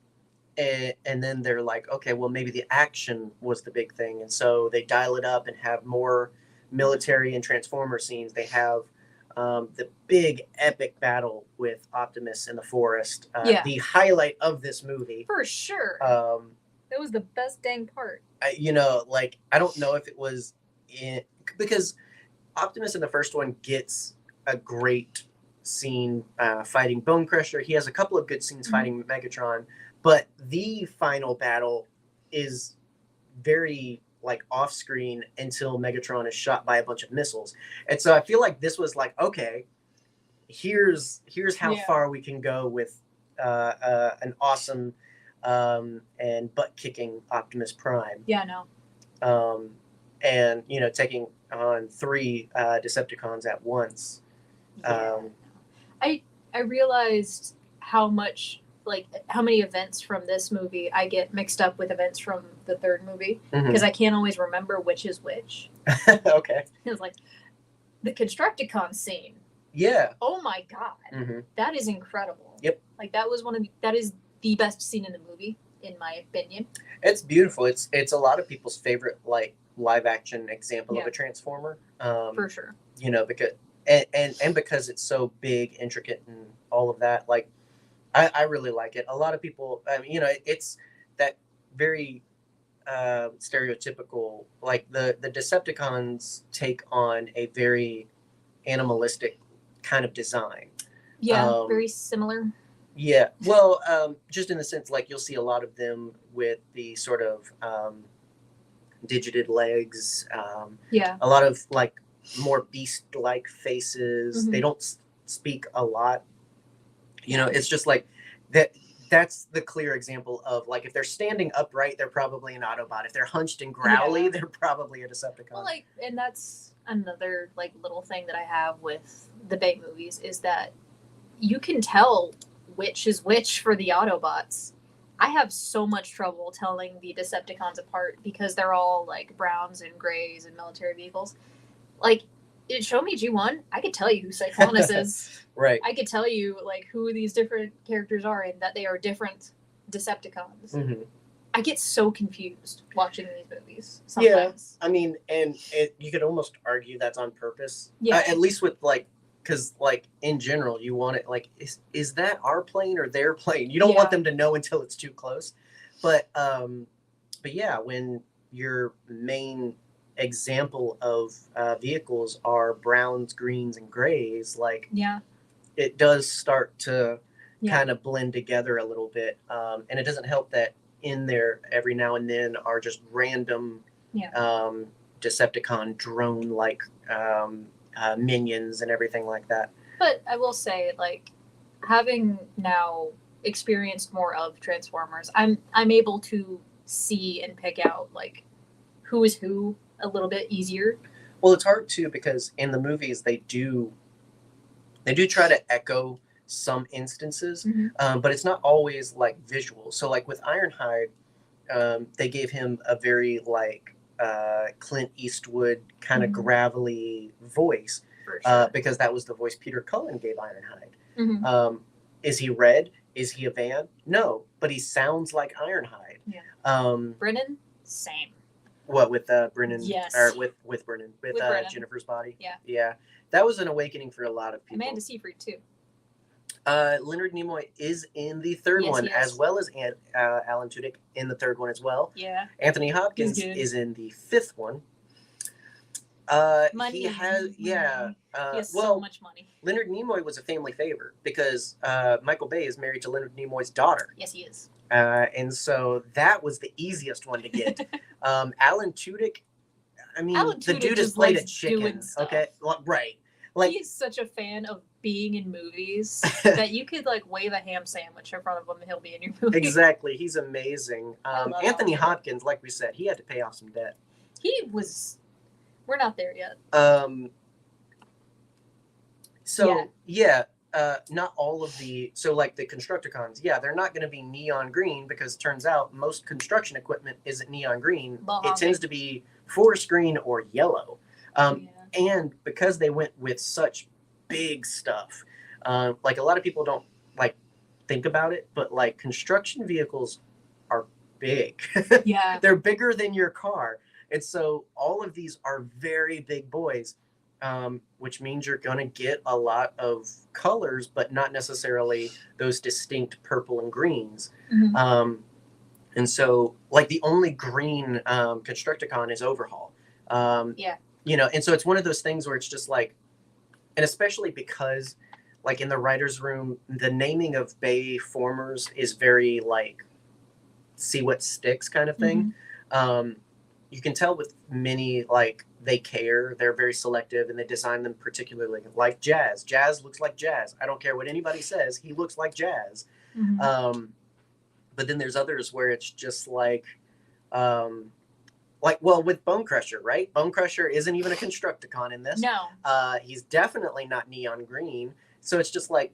and then they're like, okay, well, maybe the action was the big thing. And so they dial it up and have more military and Transformer scenes. They have the big epic battle with Optimus in the forest. The highlight of this movie. For sure. That was the best dang part. Like, I don't know if it was because Optimus in the first one gets a great scene fighting Bone Crusher. He has a couple of good scenes fighting Megatron, but the final battle is very like off screen until Megatron is shot by a bunch of missiles. And so I feel like this was like, okay, here's how far we can go with an awesome and butt kicking Optimus Prime. Yeah, no. And taking on 3 Decepticons at once. Yeah. I realized how many events from this movie I get mixed up with events from the third movie because I can't always remember which is which. Okay. It was like the Constructicon scene. Yeah. Oh my god, that is incredible. Yep. Like that is the best scene in the movie, in my opinion. It's beautiful. It's a lot of people's favorite like live action example of a Transformer. For sure. Because and because it's so big, intricate, and all of that. Like, I really like it. A lot of people, it's that very stereotypical. Like the Decepticons take on a very animalistic kind of design. Yeah, very similar. Yeah, well, just in the sense, like, you'll see a lot of them with the sort of digited legs. A lot of, like, more beast-like faces. They don't speak a lot. It's just, like, that's the clear example of, like, if they're standing upright, they're probably an Autobot. If they're hunched and growly, they're probably a Decepticon. Well, like, and that's another, like, little thing that I have with the Bay movies is that you can tell which is which for the Autobots. I have so much trouble telling the Decepticons apart because they're all like browns and grays and military vehicles. Like, it showed me G1. I could tell you who Cyclonus is. Right. I could tell you like who these different characters are and that they are different Decepticons. I get so confused watching these movies sometimes. Yeah, I mean, and you could almost argue that's on purpose. Yeah. At least with like, because like in general, you want it like, is that our plane or their plane? You don't want them to know until it's too close. But yeah, when your main example of vehicles are browns, greens, and grays, like it does start to kind of blend together a little bit. And it doesn't help that in there every now and then are just random Decepticon drone like minions and everything like that. But I will say, like, having now experienced more of Transformers, I'm able to see and pick out like who is who a little bit easier. Well, it's hard too because in the movies they do try to echo some instances, but it's not always like visual. So like with Ironhide, they gave him a very like Clint Eastwood kind of gravelly voice, because that was the voice Peter Cullen gave Ironhide. Is he red? Is he a van? No, but he sounds like Ironhide. Brennen, same. What with Brennen? Yes. Or with Brennen, with Brennen. Jennifer's body. Yeah. That was an awakening for a lot of people. Amanda Seyfried too. Leonard Nimoy is in the third one, as well as Alan Tudyk in the third one as well. Yeah. Anthony Hopkins is in the fifth one. Money. He has he has well, so much money. Leonard Nimoy was a family favorite because Michael Bay is married to Leonard Nimoy's daughter. Yes, he is. And so that was the easiest one to get. Alan Tudyk, I mean, the dude has played a chicken. Okay, right. Like, he's such a fan of being in movies that you could like wave a ham sandwich in front of him and he'll be in your movie. Exactly, he's amazing. Anthony Hopkins, like we said, he had to pay off some debt. We're not there yet. Not all of so like the Constructicons, they're not going to be neon green because it turns out most construction equipment isn't neon green. It tends to be forest green or yellow. And because they went with such big stuff, like a lot of people don't like think about it, but like construction vehicles big. Yeah. They're bigger than your car. And so all of these are very big boys, which means you're going to get a lot of colors, but not necessarily those distinct purple and greens. Mhm. And so, like, the only green Constructicon is Overhaul. Yeah. You know, and so it's one of those things where it's just like, and especially because, like, in the writer's room, the naming of Bay formers is very, like, see what sticks kind of thing. You can tell with many, like, they care. They're very selective, and they design them particularly like Jazz. Jazz looks like Jazz. I don't care what anybody says. He looks like Jazz. Mhm. But then there's others where it's just like, well, with Bone Crusher, right? Bone Crusher isn't even a Constructicon in this. No. He's definitely not neon green. So it's just like,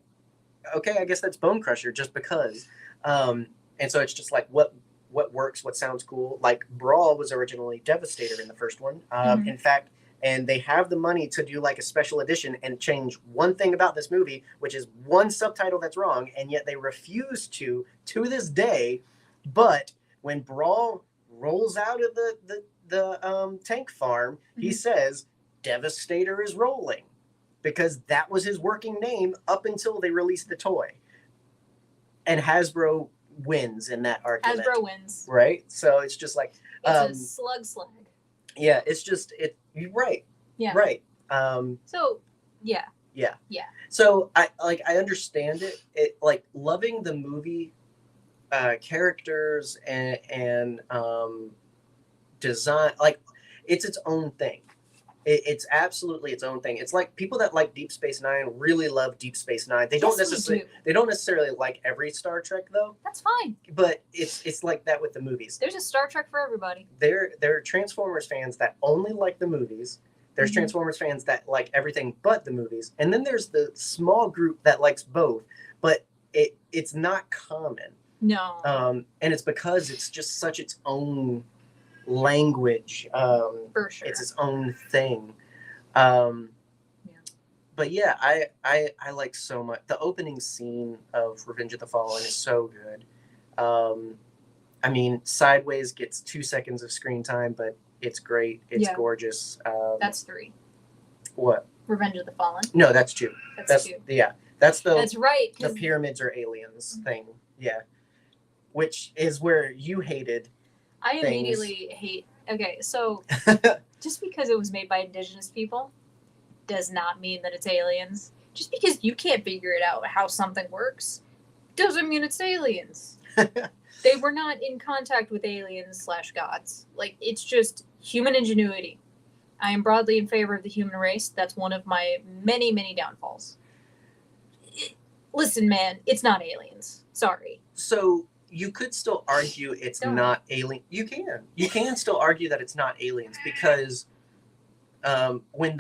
okay, I guess that's Bone Crusher just because. And so it's just like, what works, what sounds cool. Like Brawl was originally Devastator in the first one. In fact, and they have the money to do like a special edition and change one thing about this movie, which is one subtitle that's wrong, and yet they refuse to this day. But when Brawl rolls out of the tank farm, he says Devastator is rolling, because that was his working name up until they released the toy. And Hasbro wins in that argument. Hasbro wins. Right? So it's just like, It's a slag. yeah, it's just you're right. Yeah. Right. So, yeah. Yeah. Yeah. So I understand it. It, like, loving the movie, characters and design, like, it's its own thing. It's absolutely its own thing. It's like people that like Deep Space Nine really love Deep Space Nine. They don't necessarily like every Star Trek though. That's fine. But it's like that with the movies. There's a Star Trek for everybody. There are Transformers fans that only like the movies. There's Transformers fans that like everything but the movies. And then there's the small group that likes both. But it's not common. No. And it's because it's just such its own language. For sure. It's its own thing. But yeah, I like so much. The opening scene of Revenge of the Fallen is so good. I mean, Sideways gets 2 seconds of screen time, but it's great. It's gorgeous. That's 3. What? Revenge of the Fallen. No, that's 2. That's 2. Yeah, that's right. The pyramids are aliens thing. Yeah, which is where you hated. I immediately hate. Okay, so just because it was made by indigenous people does not mean that it's aliens. Just because you can't figure it out how something works doesn't mean it's aliens. They were not in contact with aliens / gods. Like, it's just human ingenuity. I am broadly in favor of the human race. That's one of my many, many downfalls. Listen, man, it's not aliens. Sorry. So you could still argue it's not alien. You can still argue that it's not aliens, because when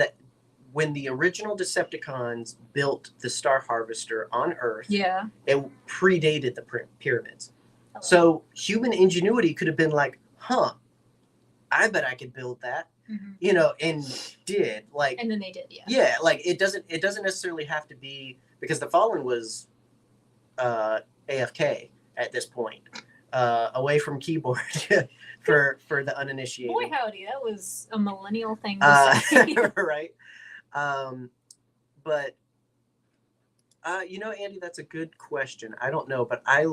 the original Decepticons built the Star Harvester on Earth, it predated the pyramids. Hello. So human ingenuity could have been like, I bet I could build that. You know, and did, like, and then they did, yeah, like, it doesn't necessarily have to be, because the Fallen was AFK at this point, away from keyboard for the uninitiated. Boy howdy, that was a millennial thing to say. Right. But you know, Andy, that's a good question. I don't know, but I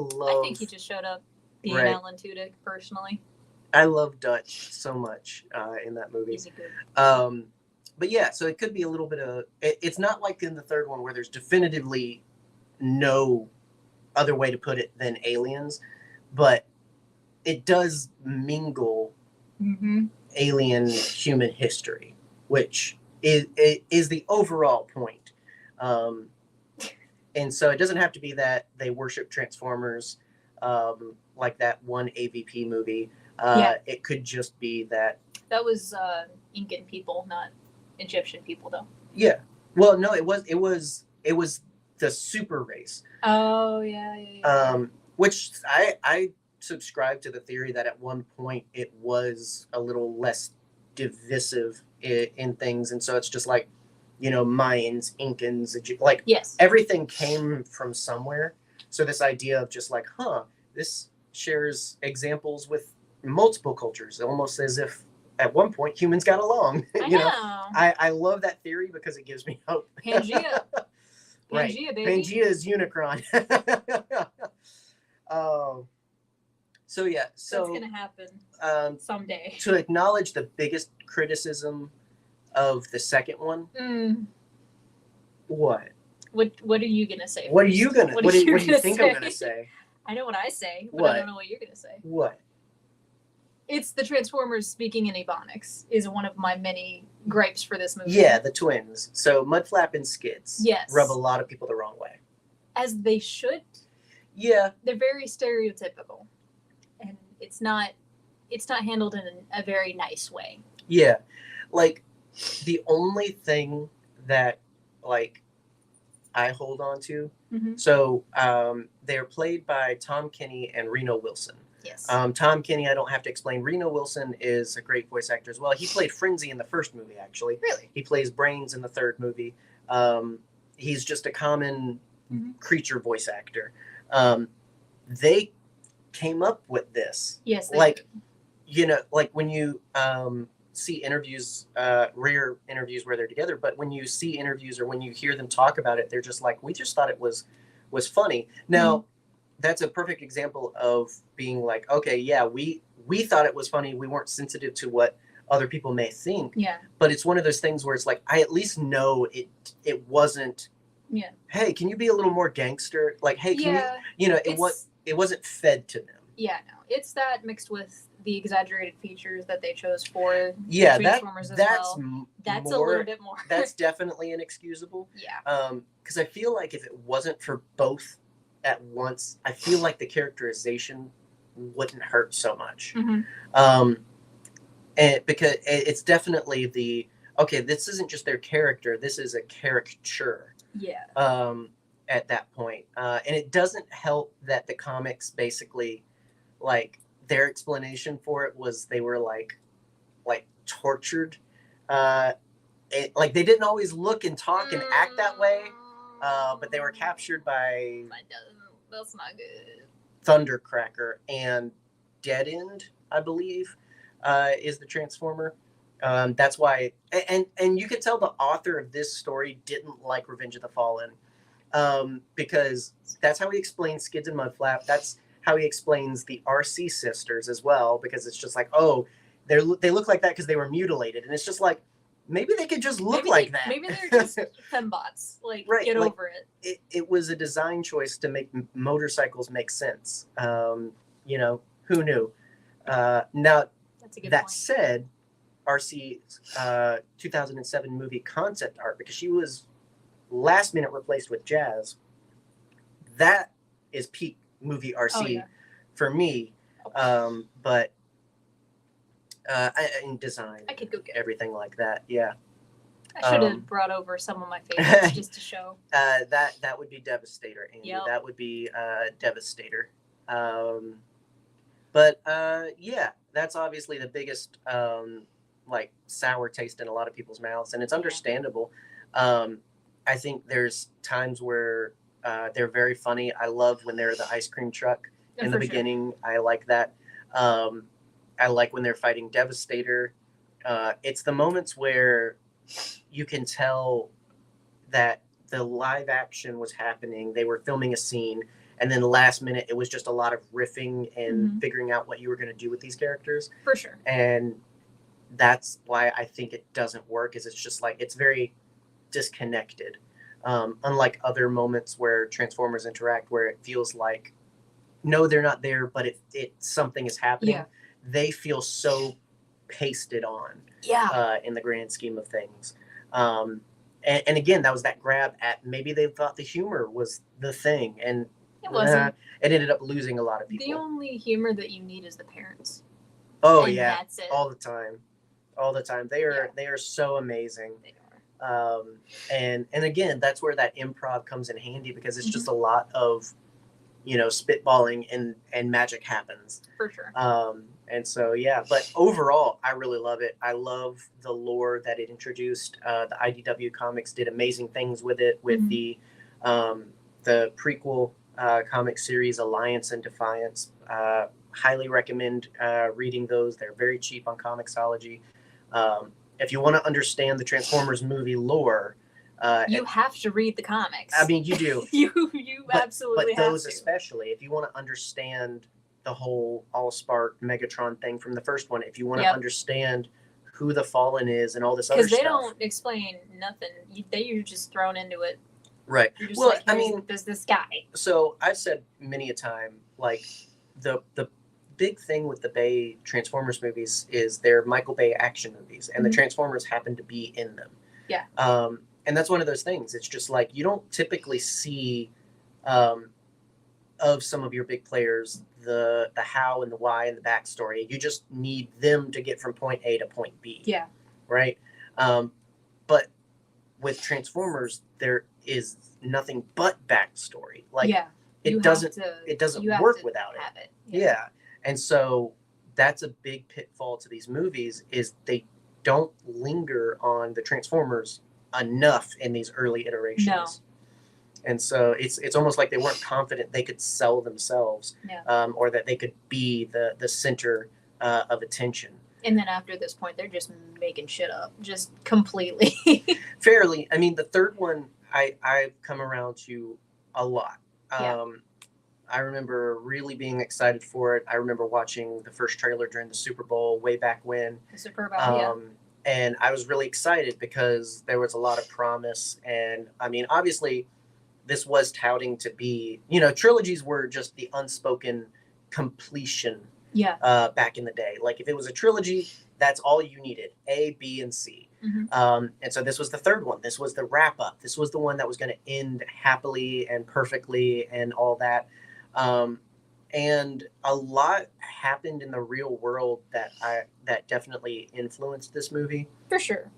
think he just showed up being Alan Tudyk personally. I love Dutch so much in that movie. He's a good. But yeah, so it could be a little bit of. It's not like in the third one where there's definitively no other way to put it than aliens, but it does mingle alien human history, which is the overall point. And so it doesn't have to be that they worship Transformers, like that one AVP movie. It could just be that was Incan people, not Egyptian people, though. Yeah. Well, no, it was the super race. Oh yeah. Which I subscribe to the theory that at one point it was a little less divisive in things, and so it's just like, you know, Mayans, Incans, everything came from somewhere. So this idea of just like, this shares examples with multiple cultures, almost as if at one point humans got along. I know. I love that theory because it gives me hope. Pangea. Right. Pangea, baby. Pangea is Unicron. So yeah, That's gonna happen someday. to acknowledge the biggest criticism of the second one. What? What are you gonna say? What first? are you gonna? What do you think I'm gonna say? I know what I say, but What? I don't know what you're gonna say. What? It's the Transformers speaking in Ebonics is one of my many gripes for this movie. Yeah, the twins. So Mudflap and Skids. Yes. Rub a lot of people the wrong way. As they should. Yeah. They're very stereotypical, and it's not handled in a very nice way. Yeah, like the only thing that like I hold on to. Mm-hmm. So they're played by Tom Kenny and Reno Wilson. Yes. Tom Kenny, I don't have to explain. Reno Wilson is a great voice actor as well. He played Frenzy in the first movie, actually. Really? He plays Brains in the third movie. He's just a common creature voice actor. They came up with this. Yes. Like when you see interviews, rare interviews where they're together, but when you see interviews or when you hear them talk about it, they're just like, we just thought it was funny. Now, that's a perfect example of being like, okay, yeah, we thought it was funny. We weren't sensitive to what other people may think. Yeah. But it's one of those things where it's like, I at least know it wasn't. Yeah. Hey, can you be a little more gangster? Like, hey, can you? It wasn't fed to them. Yeah, no, it's that mixed with the exaggerated features that they chose for Yeah, Transformers as that's well. That's more, a little bit more. That's definitely inexcusable. Yeah. Because I feel like if it wasn't for both at once, I feel like the characterization wouldn't hurt so much. And because it's definitely this isn't just their character, this is a caricature. Yeah. At that point, and it doesn't help that the comics basically, like, their explanation for it was they were like tortured. Like they didn't always look and talk and act that way, but they were captured by That's not good. Thundercracker and Dead End, I believe, is the Transformer. That's why, and you could tell the author of this story didn't like Revenge of the Fallen, because that's how he explains Skids and Mudflap. That's how he explains the RC sisters as well, because it's just like, oh, they look like that because they were mutilated, and it's just like, maybe they could just look like that. Maybe they're just fembots. Like, right, get over it. It was a design choice to make motorcycles make sense. Who knew? Now, that's a good point. Said, RC's 2007 movie concept art, because she was last minute replaced with Jazz. That is peak movie RC for me. But in design, I could go get everything like that. Yeah, I should have brought over some of my favorites just to show. That would be Devastator, Andy. Yep. That would be Devastator. But that's obviously the biggest sour taste in a lot of people's mouths, and it's understandable. I think there's times where they're very funny. I love when they're the ice cream truck in the beginning. I like that. I like when they're fighting Devastator. It's the moments where you can tell that the live action was happening. They were filming a scene, and then last minute, it was just a lot of riffing and figuring out what you were going to do with these characters. For sure. And that's why I think it doesn't work, is it's just like, it's very disconnected. Unlike other moments where Transformers interact, where it feels like, no, they're not there, but something is happening. Yeah. They feel so pasted on. Yeah. In the grand scheme of things. And again, that was that grab at, maybe they thought the humor was the thing, and it wasn't. It ended up losing a lot of people. The only humor that you need is the parents. Oh, and yeah. That's it. All the time. They are so amazing. They are. And again, that's where that improv comes in handy, because it's just a lot of, spitballing and magic happens. For sure. And so, yeah, but overall, I really love it. I love the lore that it introduced. The IDW comics did amazing things with it, with the prequel comic series, Alliance and Defiance. Highly recommend reading those. They're very cheap on Comixology. If you want to understand the Transformers movie lore, you have to read the comics. I mean, you do. you absolutely but those have to. especially, if you want to understand the whole Allspark Megatron thing from the first one, if you want to understand who the Fallen is and all this other stuff. Because they don't explain nothing. You're just thrown into it. Right. You're just well, like, I mean, there's this guy. So I've said many a time, like the big thing with the Bay Transformers movies is they're Michael Bay action movies, and the Transformers happen to be in them. Yeah. And that's one of those things. It's just like you don't typically see of some of your big players the how and the why and the backstory. You just need them to get from point A to point B. Yeah. Right. But with Transformers, there is nothing but backstory. Like it doesn't work without it. Yeah. And so that's a big pitfall to these movies is they don't linger on the Transformers enough in these early iterations. No. And so it's almost like they weren't confident they could sell themselves, or that they could be the center of attention. And then after this point, they're just making shit up, just completely. Fairly. I mean, the third one I've come around to a lot. I remember really being excited for it. I remember watching the first trailer during the Super Bowl way back when. The Super Bowl, and I was really excited because there was a lot of promise. And I mean, obviously, this was touting to be, trilogies were just the unspoken completion back in the day. Like if it was a trilogy, that's all you needed, A, B, and C. And so this was the third one. This was the wrap up. This was the one that was going to end happily and perfectly and all that. And a lot happened in the real world that definitely influenced this movie. For sure.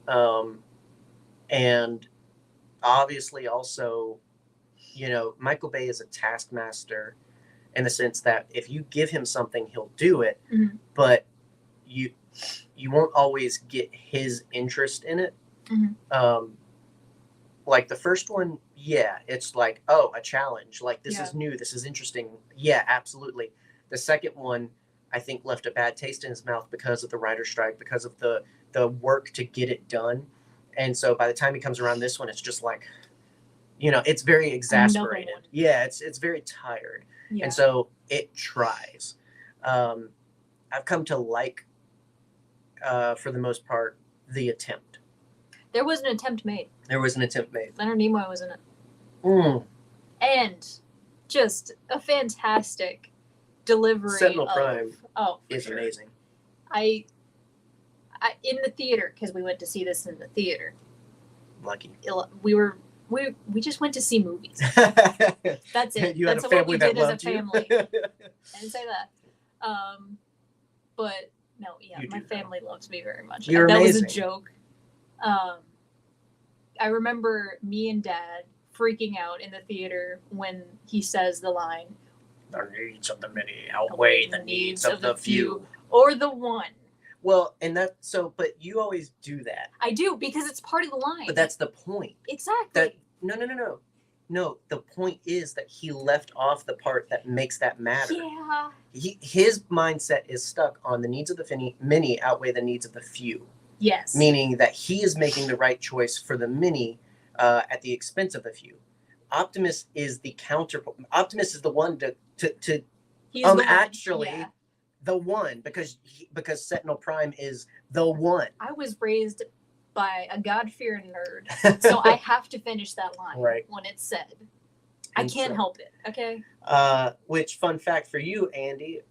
And obviously also, Michael Bay is a taskmaster in the sense that if you give him something, he'll do it, but you won't always get his interest in it. Like the first one, it's like, oh, a challenge. Like this is new. This is interesting. Yeah, absolutely. The second one, I think, left a bad taste in his mouth because of the writer's strike, because of the work to get it done. And so by the time he comes around this one, it's just like, it's very exasperated. Yeah, it's very tired. Yeah. And so it tries. I've come to like, for the most part, the attempt. There was an attempt made. Leonard Nimoy was in it. And just a fantastic delivery. Sentinel Prime is amazing. I in the theater, because we went to see this in the theater. Lucky. We just went to see movies. That's it. That's what we did as a family. I didn't say that. But no, my family loves me very much. You're that amazing. Was a joke. I remember me and Dad freaking out in the theater when he says the line, "The needs of the many outweigh the needs of the few," or the one. Well, and but you always do that. I do, because it's part of the line. But that's the point. Exactly. No. The point is that he left off the part that makes that matter. Yeah. His mindset is stuck on the needs of the many outweigh the needs of the few. Yes. Meaning that he is making the right choice for the many at the expense of the few. Optimus is the counter. Optimus is the one to the one because Sentinel Prime is the one. I was raised by a God-fearing nerd, so I have to finish that line when it's said. I can't help it. Okay. Which fun fact for you, Andy?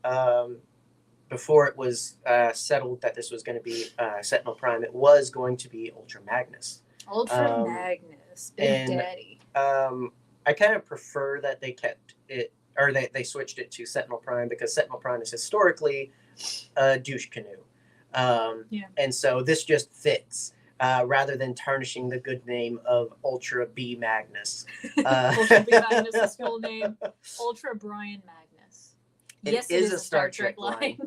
Before it was settled that this was going to be Sentinel Prime, it was going to be Ultra Magnus. Ultra Magnus, Big Daddy. I kind of prefer that they kept it, or they switched it to Sentinel Prime, because Sentinel Prime is historically a douche canoe. And so this just fits, rather than tarnishing the good name of Ultra B Magnus. Ultra B Magnus is full name. Ultra Brian Magnus. It is a Star Trek line.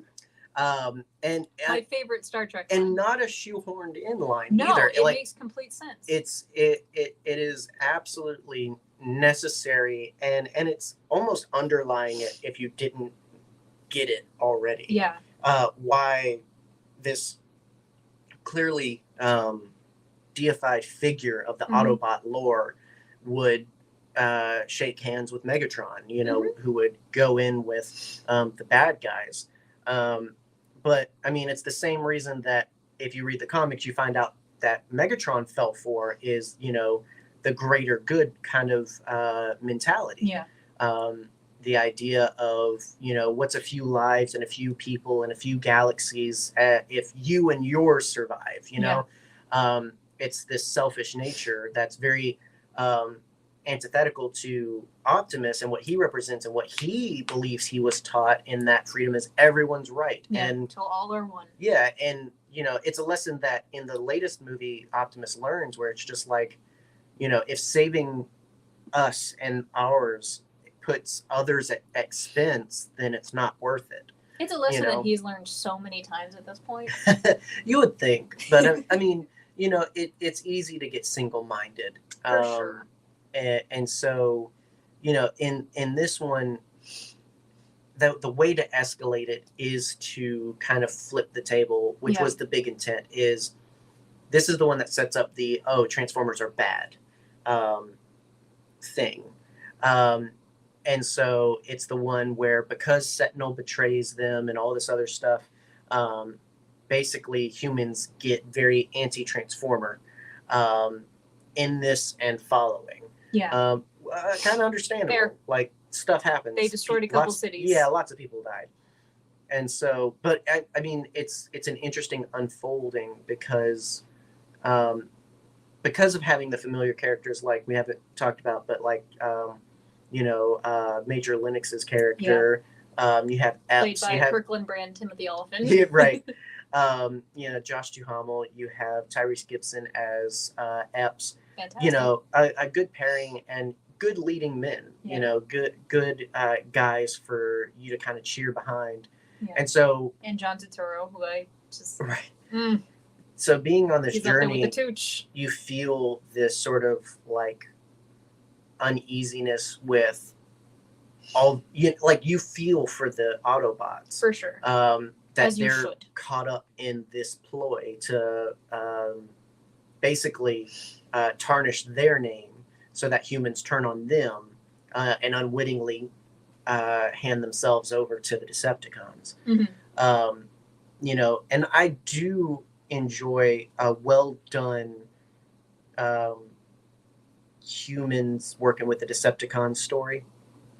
And my favorite Star Trek line. And not a shoehorned in line either. No, it makes complete sense. It is absolutely necessary, and it's almost underlying it if you didn't get it already. Yeah. Why this clearly deified figure of the Autobot lore would shake hands with Megatron, you know, who would go in with the bad guys. But I mean, it's the same reason that if you read the comics, you find out that Megatron fell for is, you know, the greater good kind of mentality. Yeah. The idea of, you know, what's a few lives and a few people and a few galaxies if you and yours survive, you know? It's this selfish nature that's very antithetical to Optimus and what he represents and what he believes he was taught, in that freedom is everyone's right. Yeah, and until all are one. Yeah, and, you know, it's a lesson that in the latest movie Optimus learns, where it's just like, you know, if saving us and ours puts others at expense, then it's not worth it. It's a lesson You know? that he's learned so many times at this point. You would think, but I mean, you know, it's easy to get single-minded. For sure. And so, you know, in this one, the way to escalate it is to kind of flip the table, which was the big intent. Is this is the one that sets up the Transformers are bad thing. And so it's the one where, because Sentinel betrays them and all this other stuff, basically humans get very anti-Transformer in this and following. Yeah. Kind of understandable. Fair. Like, stuff happens. They destroyed a couple cities. Yeah, lots of people died. And so, but I mean, it's an interesting unfolding because of having the familiar characters, like we haven't talked about, but like, you know, Major Lennox's character. You have Epps. Played by Kirkland Brand Timothy Olyphant. Yeah, right. You know, Josh Duhamel. You have Tyrese Gibson as Epps. Fantastic. You know, a good pairing and good leading men. Yeah. You know, good guys for you to kind of cheer behind. Yeah. And so. And John Turturro, who I just. Right. So being on this He's up there journey, with the tooch. you feel this sort of like uneasiness with all, you feel for the Autobots. For sure. That As you they're should. caught up in this ploy to basically tarnish their name so that humans turn on them and unwittingly hand themselves over to the Decepticons. You know, and I do enjoy a well done humans working with the Decepticons story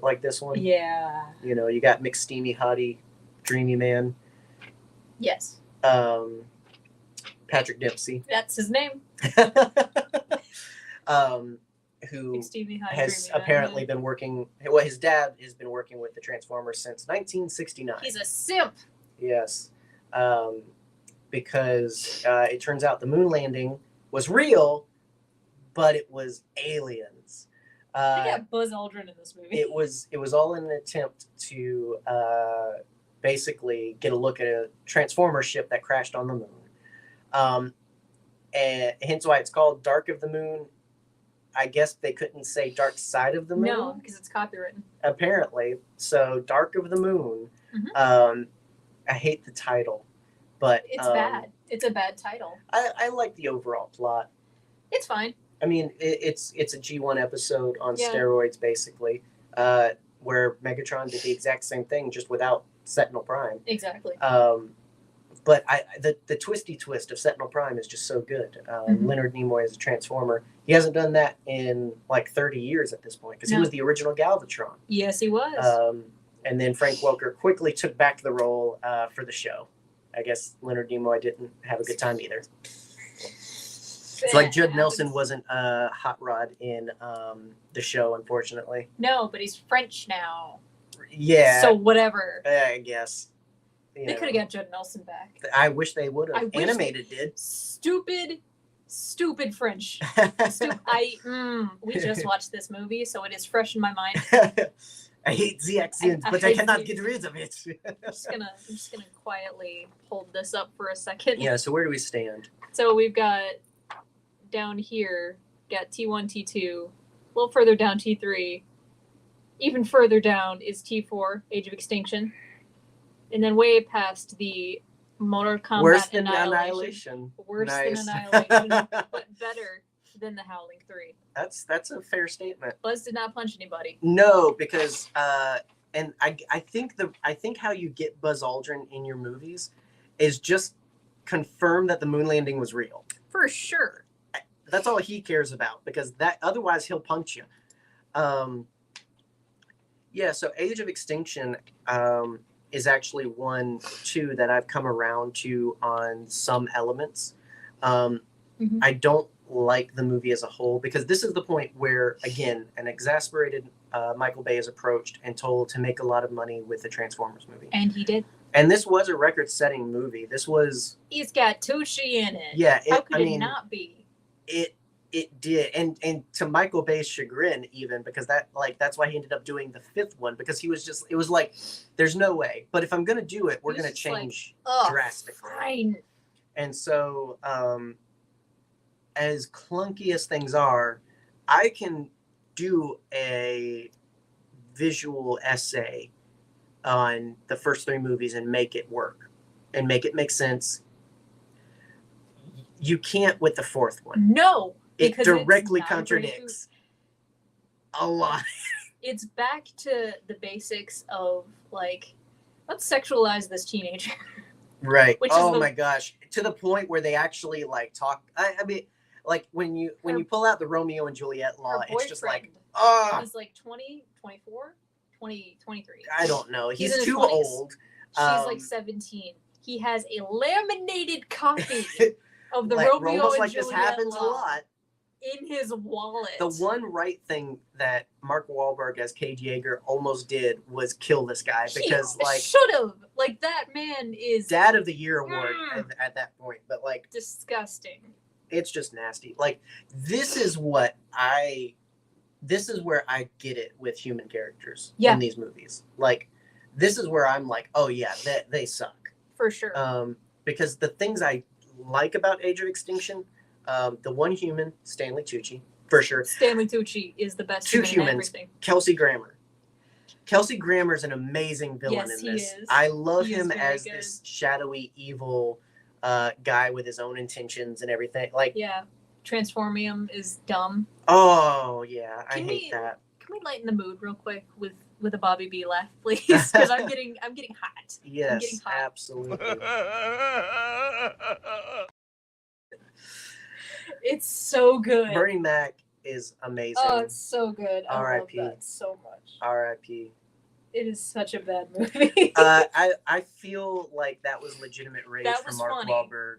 like this one. Yeah. You know, you got McSteamy Hottie, Dreamy Man. Yes. Patrick Dempsey. That's his name. Who McSteamy Hottie, has Dreamy Man. apparently been working, well, his dad has been working with the Transformers since 1969. He's a simp. Yes. Because it turns out the moon landing was real, but it was aliens. They got Buzz Aldrin in this movie. It was all in an attempt to basically get a look at a Transformer ship that crashed on the moon. And hence why it's called Dark of the Moon. I guess they couldn't say Dark Side of the Moon. No, because it's copywritten. Apparently. So Dark of the Moon. I hate the title, but It's bad. It's a bad title. I like the overall plot. It's fine. I mean, it's a G1 episode on steroids, basically, where Megatron did the exact same thing, just without Sentinel Prime. Exactly. But the twisty twist of Sentinel Prime is just so good. Leonard Nimoy as a Transformer. He hasn't done that in like 30 years at this point, because he was the original Galvatron. Yes, he was. And then Frank Welker quickly took back the role for the show. I guess Leonard Nimoy didn't have a good time either. It's like Judd Nelson wasn't Hot Rod in the show, unfortunately. No, but he's French now. Yeah. So whatever. I guess. They could have got Judd Nelson back. I wish they would have. Animated did. Stupid French. We just watched this movie, so it is fresh in my mind. I hate the accent, but I cannot get rid of it. I'm just gonna quietly hold this up for a second. Yeah. So where do we stand? So we've got down here, got T1, T2, little further down T3. Even further down is T4, Age of Extinction. And then way past the Mortal Kombat Worse than Annihilation. Annihilation. Worse Nice. than Annihilation, but better than the Howling 3. That's a fair statement. Buzz did not punch anybody. No, because and I think how you get Buzz Aldrin in your movies is just confirm that the moon landing was real. For sure. That's all he cares about, because that otherwise he'll punch you. Yeah, so Age of Extinction is actually one too that I've come around to on some elements. I don't like the movie as a whole, because this is the point where, again, an exasperated Michael Bay is approached and told to make a lot of money with the Transformers movie. And he did. And this was a record-setting movie. This was... He's got Tucci in it. Yeah. How could it not be? It did. And to Michael Bay's chagrin, even, because that's why he ended up doing the fifth one, because he was just... It was like, there's no way. But if I'm going to do it, we're going to change drastically. Fine. And so... as clunky as things are, I can do a visual essay on the first three movies and make it work and make it make sense. You can't with the fourth one. No, it directly contradicts a lot. It's back to the basics of, like, let's sexualize this teenager. Right. Oh my gosh. To the point where they actually like talk. I mean, like when you pull out the Romeo and Juliet law, it's just like, he's like 20, 24, 20, 23. I don't know. He's too 20s. Old. She's like 17. He has a laminated copy of the Romeo and like Juliet this happens law a lot in his wallet. The one right thing that Mark Wahlberg as Cade Yeager almost did was kill this guy, because he should have. Like, that man is Dad of the Year award at that point, but like disgusting. It's just nasty. Like, this is where I get it with human characters in these movies. Like, this is where I'm like, oh yeah, they suck. For sure. Because the things I like about Age of Extinction, the one human, Stanley Tucci, for sure. Stanley Tucci is the best Two human in humans, everything. Kelsey Grammer. Kelsey Grammer's an amazing villain in this. He is. I love He him is very as good. this shadowy, evil guy with his own intentions and everything. Like, Yeah. Transformium is dumb. oh yeah, I Can hate that. Can we lighten the mood real quick with a Bobby B laugh, please? Because I'm getting hot. Yes, I'm getting hot. absolutely. It's so good. Bernie Mac is amazing. Oh, it's so good. I love R.I.P. that so much. R.I.P. It is such a bad movie. I feel like that was legitimate rage That from was Mark funny. Wahlberg.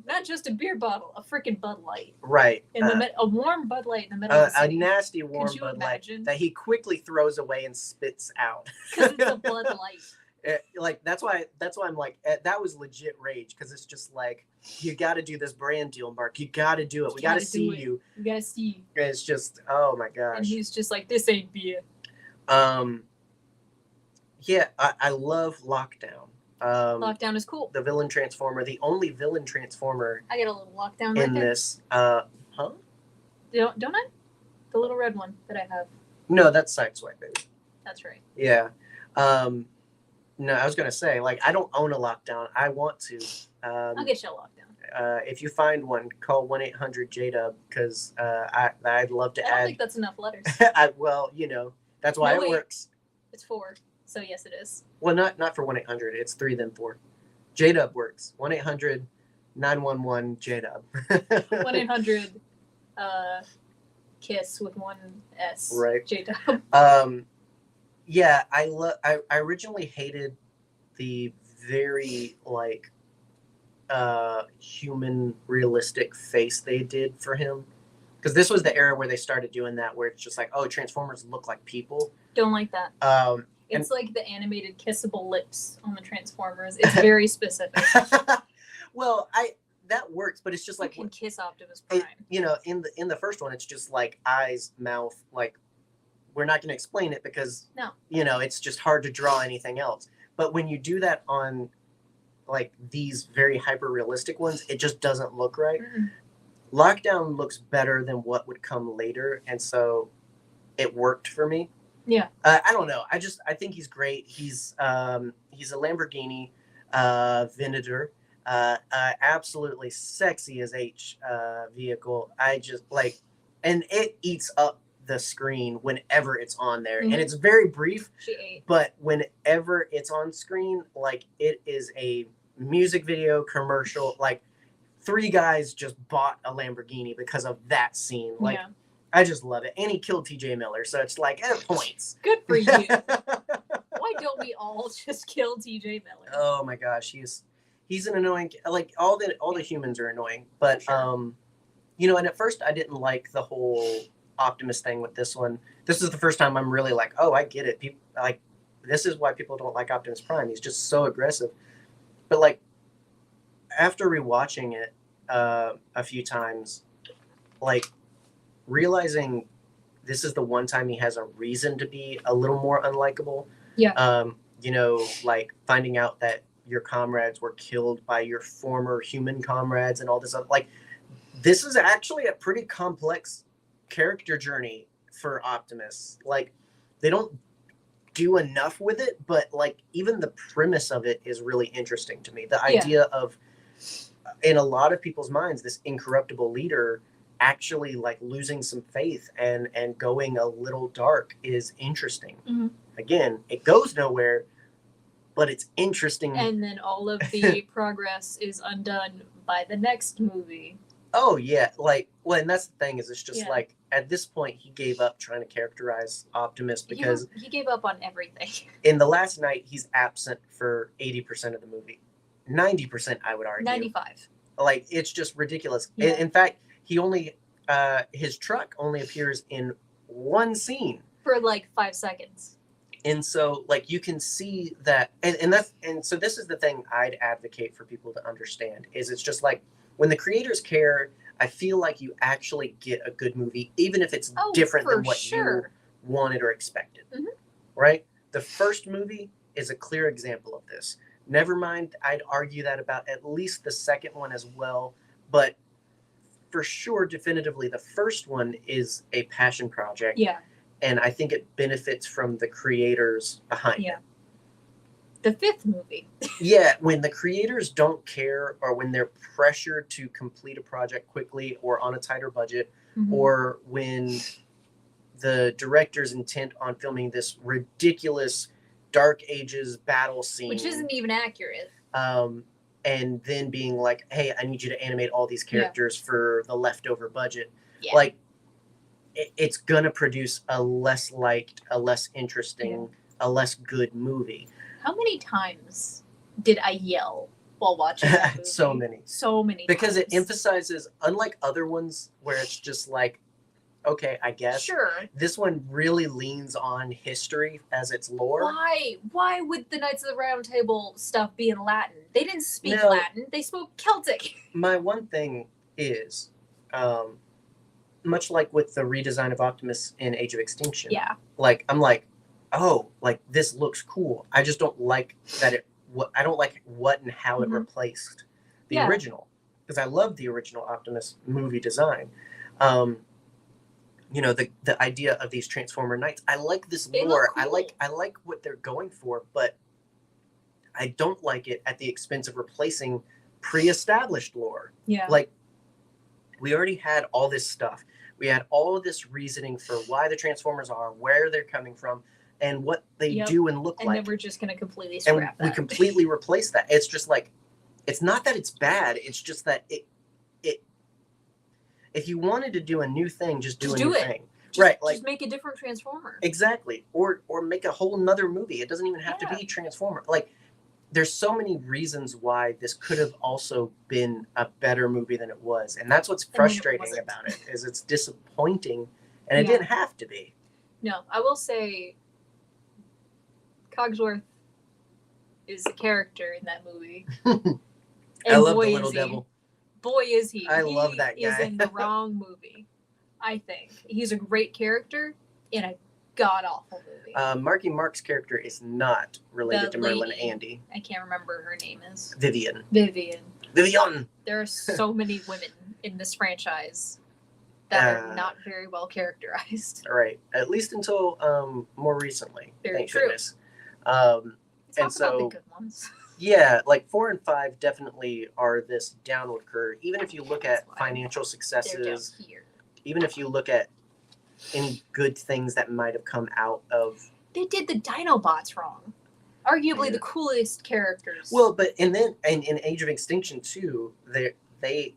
Not just a beer bottle, a freaking Bud Light. Right. A warm Bud Light in the middle of the A city. nasty warm Could you Bud Light imagine? that he quickly throws away and spits out. Because it's a Bud Light. Like, that's why I'm like, that was legit rage, because it's just like, you got to do this brand deal, Mark. You got to do it. We got to see you. We got to see. It's just, oh my gosh. And he's just like, this ain't beer. Yeah, I love Lockdown. Lockdown is cool. The villain transformer, the only villain transformer I get a little Lockdown right in there. this. Huh? Don't I? The little red one that I have. No, that's Sideswipe, baby. That's right. Yeah. No, I was gonna say, like, I don't own a Lockdown. I want to. I'll get you a Lockdown. If you find one, call 1-800-JDUB, because I'd love to I don't add. think that's enough letters. Well, you know, that's why No, it wait. works. It's 4. So yes, it is. Well, not for 1-800. It's 3 then 4. JDUB works. 1-800-911-JDUB. 1-800 kiss with 1 S. Right. J-Dub. Yeah, I originally hated the very like human realistic face they did for him, because this was the era where they started doing that, where it's just like, oh, Transformers look like people. Don't like that. It's like the animated kissable lips on the Transformers. It's very specific. Well, that works, but it's just like, you can kiss Optimus Prime. you know, in the first one, it's just like eyes, mouth. Like, we're not going to explain it because you know, it's just hard to draw anything else. But when you do that on like these very hyper realistic ones, it just doesn't look right. Mm-mm. Lockdown looks better than what would come later, and so it worked for me. Yeah. I don't know. I think he's great. He's a Lamborghini Venator, absolutely sexy as H vehicle. I just like, and it eats up the screen whenever it's on there, and it's very brief. She ate. But whenever it's on screen, like it is a music video commercial. Like 3 guys just bought a Lamborghini because of that scene. Like I just love it. And he killed TJ Miller, so it's like points. Good for you. Why don't we all just kill TJ Miller? Oh my gosh, he's an annoying. Like all the humans are annoying, but you know. And at first, I didn't like the whole Optimus thing with this one. This is the first time I'm really like, oh, I get it. People like this is why people don't like Optimus Prime. He's just so aggressive. But like after rewatching it a few times, like realizing this is the one time he has a reason to be a little more unlikable. Yeah. You know, like finding out that your comrades were killed by your former human comrades and all this other, like this is actually a pretty complex character journey for Optimus. Like they don't do enough with it, but like even the premise of it is really interesting to me. The idea of, in a lot of people's minds, this incorruptible leader actually like losing some faith and going a little dark is interesting. Again, it goes nowhere, but it's interesting. And then all of the progress is undone by the next movie. Oh yeah, like, well, and that's the thing is, it's just like at this point he gave up trying to characterize Optimus because he gave up on everything. In The Last Night, he's absent for 80% of the movie, 90%, I would argue. 95. Like it's just ridiculous. Yeah. In fact, he only his truck only appears in one scene For like 5 seconds. And so like you can see that, and so this is the thing I'd advocate for people to understand is it's just like when the creators care, I feel like you actually get a good movie, even if it's different than what you wanted or expected. Right? The first movie is a clear example of this. Never mind, I'd argue that about at least the second one as well, but for sure, definitively, the first one is a passion project. Yeah. And I think it benefits from the creators behind it. The fifth movie. Yeah, when the creators don't care or when they're pressured to complete a project quickly or on a tighter budget, or when the director's intent on filming this ridiculous Dark Ages battle scene, which isn't even accurate, and then being like, hey, I need you to animate all these characters for the leftover budget. Yeah. Like, it's gonna produce a less liked, a less interesting, a less good movie. How many times did I yell while watching that movie? So many. So many because times. it emphasizes, unlike other ones where it's just like, okay, I guess. Sure. This one really leans on history as its lore. Why would the Knights of the Round Table stuff be in Latin? They didn't speak Latin. They spoke Celtic. My one thing is, much like with the redesign of Optimus in Age of Extinction. Yeah. Like, I'm like, oh, like this looks cool. I just don't like that I don't like what and how it replaced the original. Because I love the original Optimus movie design. You know, the idea of these Transformer Knights. I like this lore. Cool. I like what they're going for, but I don't like it at the expense of replacing pre-established lore. Yeah. Like, we already had all this stuff. We had all of this reasoning for why the Transformers are, where they're coming from, and what they do and look like. And then we're just going to completely scrap that. We completely replace that. It's just like, it's not that it's bad. It's just that it if you wanted to do a new thing, just do a new thing. Right. Like, just make a different Transformer. Exactly. Or make a whole nother movie. It doesn't even have to be Transformer. Like, there's so many reasons why this could have also been a better movie than it was. And that's what's frustrating about it, is it's disappointing, and it didn't have to be. No, I will say Cogsworth is a character in that movie. I love the little devil. Boy, is he. I love that guy. He is in the wrong movie, I think. He's a great character in a god-awful movie. Marky Mark's character is not related to Merlin Andy. I can't remember her name is. Vivian. Vivian. Vivian! There are so many women in this franchise that are not very well characterized. Right. At least until more recently. Very thank true. goodness. Talk And about so the good ones. yeah, like 4 and 5 definitely are this downward curve. Even if you look That's at why financial They're successes, down here. even if you look at any good things that might have come out of. They did the Dinobots wrong. Arguably Yeah. the coolest characters. Well, but and in Age of Extinction too, they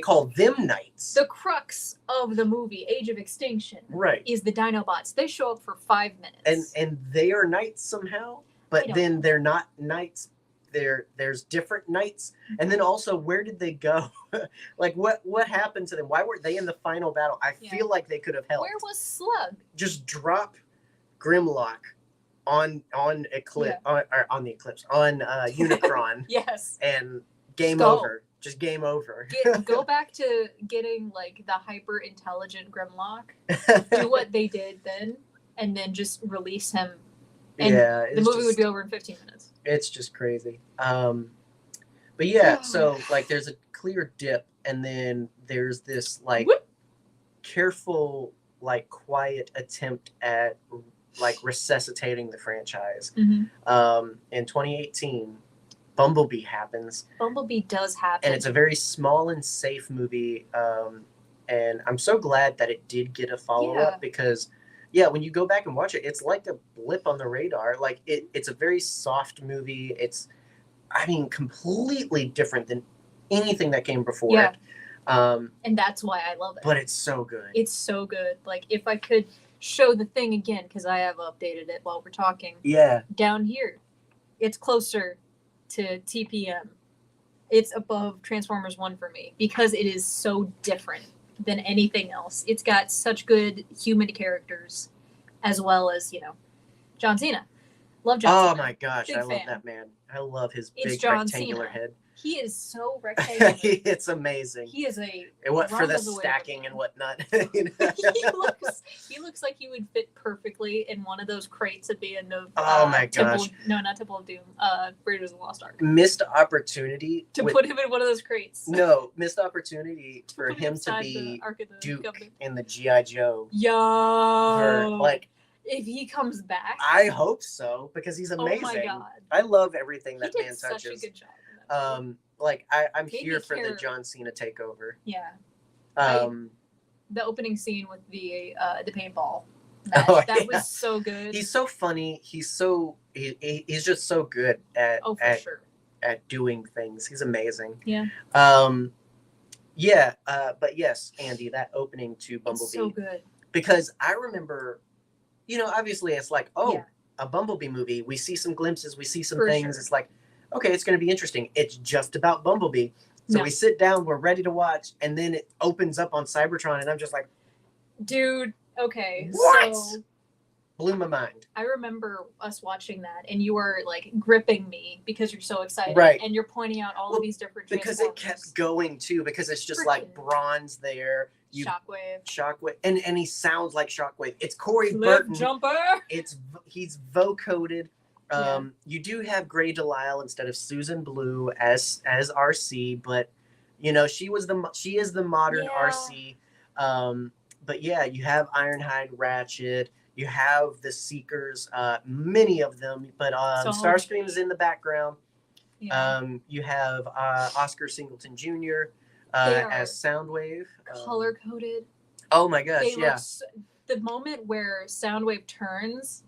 call them knights. the crux of the movie Age of Extinction Right. is the Dinobots. They show up for 5 minutes. And they are knights somehow, but then they're not knights. There's different knights, and then also where did they go? Like what happened to them? Why weren't they in the final battle? I feel like they could have helped. Where was Slug? Just drop Grimlock on Eclipse on the Eclipse on Unicron. Yes. And game Skull. over. Just game over. Go back to getting like the hyper intelligent Grimlock. Do what they did then, and then just release him. And the movie would be over in 15 minutes. It's just crazy. But yeah, so like there's a clear dip, and then there's this like careful, like quiet attempt at like resuscitating the franchise. Mm-hmm. In 2018, Bumblebee happens. Bumblebee does happen. And it's a very small and safe movie. And I'm so glad that it did get a follow-up because, yeah, when you go back and watch it, it's like a blip on the radar. Like, it's a very soft movie. It's, I mean, completely different than anything that came before it. And that's why I love it. But it's so good. It's so good. Like, if I could show the thing again, because I have updated it while we're talking. Yeah. Down here, it's closer to TPM. It's above Transformers 1 for me because it is so different than anything else. It's got such good human characters as well as, you know, John Cena. Love John Cena. Oh my gosh, Big I love fan. that man. I love his It's big John rectangular Cena. head. He is so rectangular. It's amazing. He is a And what for the runs away stacking from and him. whatnot. he looks like he would fit perfectly in one of those crates at the end of Oh my Temple, gosh. no, not Temple of Doom, Raiders of the Lost Ark. Missed opportunity To put him in one of those crates. No, missed opportunity for put him him to inside be the Ark of the Duke Covenant. in the G.I. Joe. Yo, Like, if he comes back, I hope so because he's amazing. Oh my god, I love everything he that did man such touches. a good job. In that movie. Like I'm Made here me for the care. John Cena takeover. Yeah, Um, the opening scene with the paintball. Oh, That yeah. was so good. he's so funny. He's just so good at Sure. at doing things. He's amazing. Yeah. But yes, Andy, that opening to Bumblebee. It's so good. Because I remember, you know, obviously it's like, a Bumblebee movie. We see some glimpses, we see some For things. sure. It's like, okay, it's going to be interesting. It's just about Bumblebee. So No. we sit down, we're ready to watch, and then it opens up on Cybertron, and I'm just like, Dude, okay. What? So blew my mind. I remember us watching that, and you were like gripping me because you're so excited, Right. and you're pointing out all Well, of these different Because it Transformers. kept going, too, because it's just like Freaking bronze there. Shockwave, And he sounds like Shockwave. It's Corey Cliff Burton. Jumper. He's vocoded. Yeah. You do have Grey Delisle instead of Susan Blue as RC, but you know she is the modern Yeah. RC. But yeah, you have Ironhide, Ratchet. You have the Seekers, many of them, but So Starscream is in the background. Yeah. You have Oscar Singleton Jr. They are as Soundwave. Color coded. Oh my gosh, They yeah. look the moment where Soundwave turns,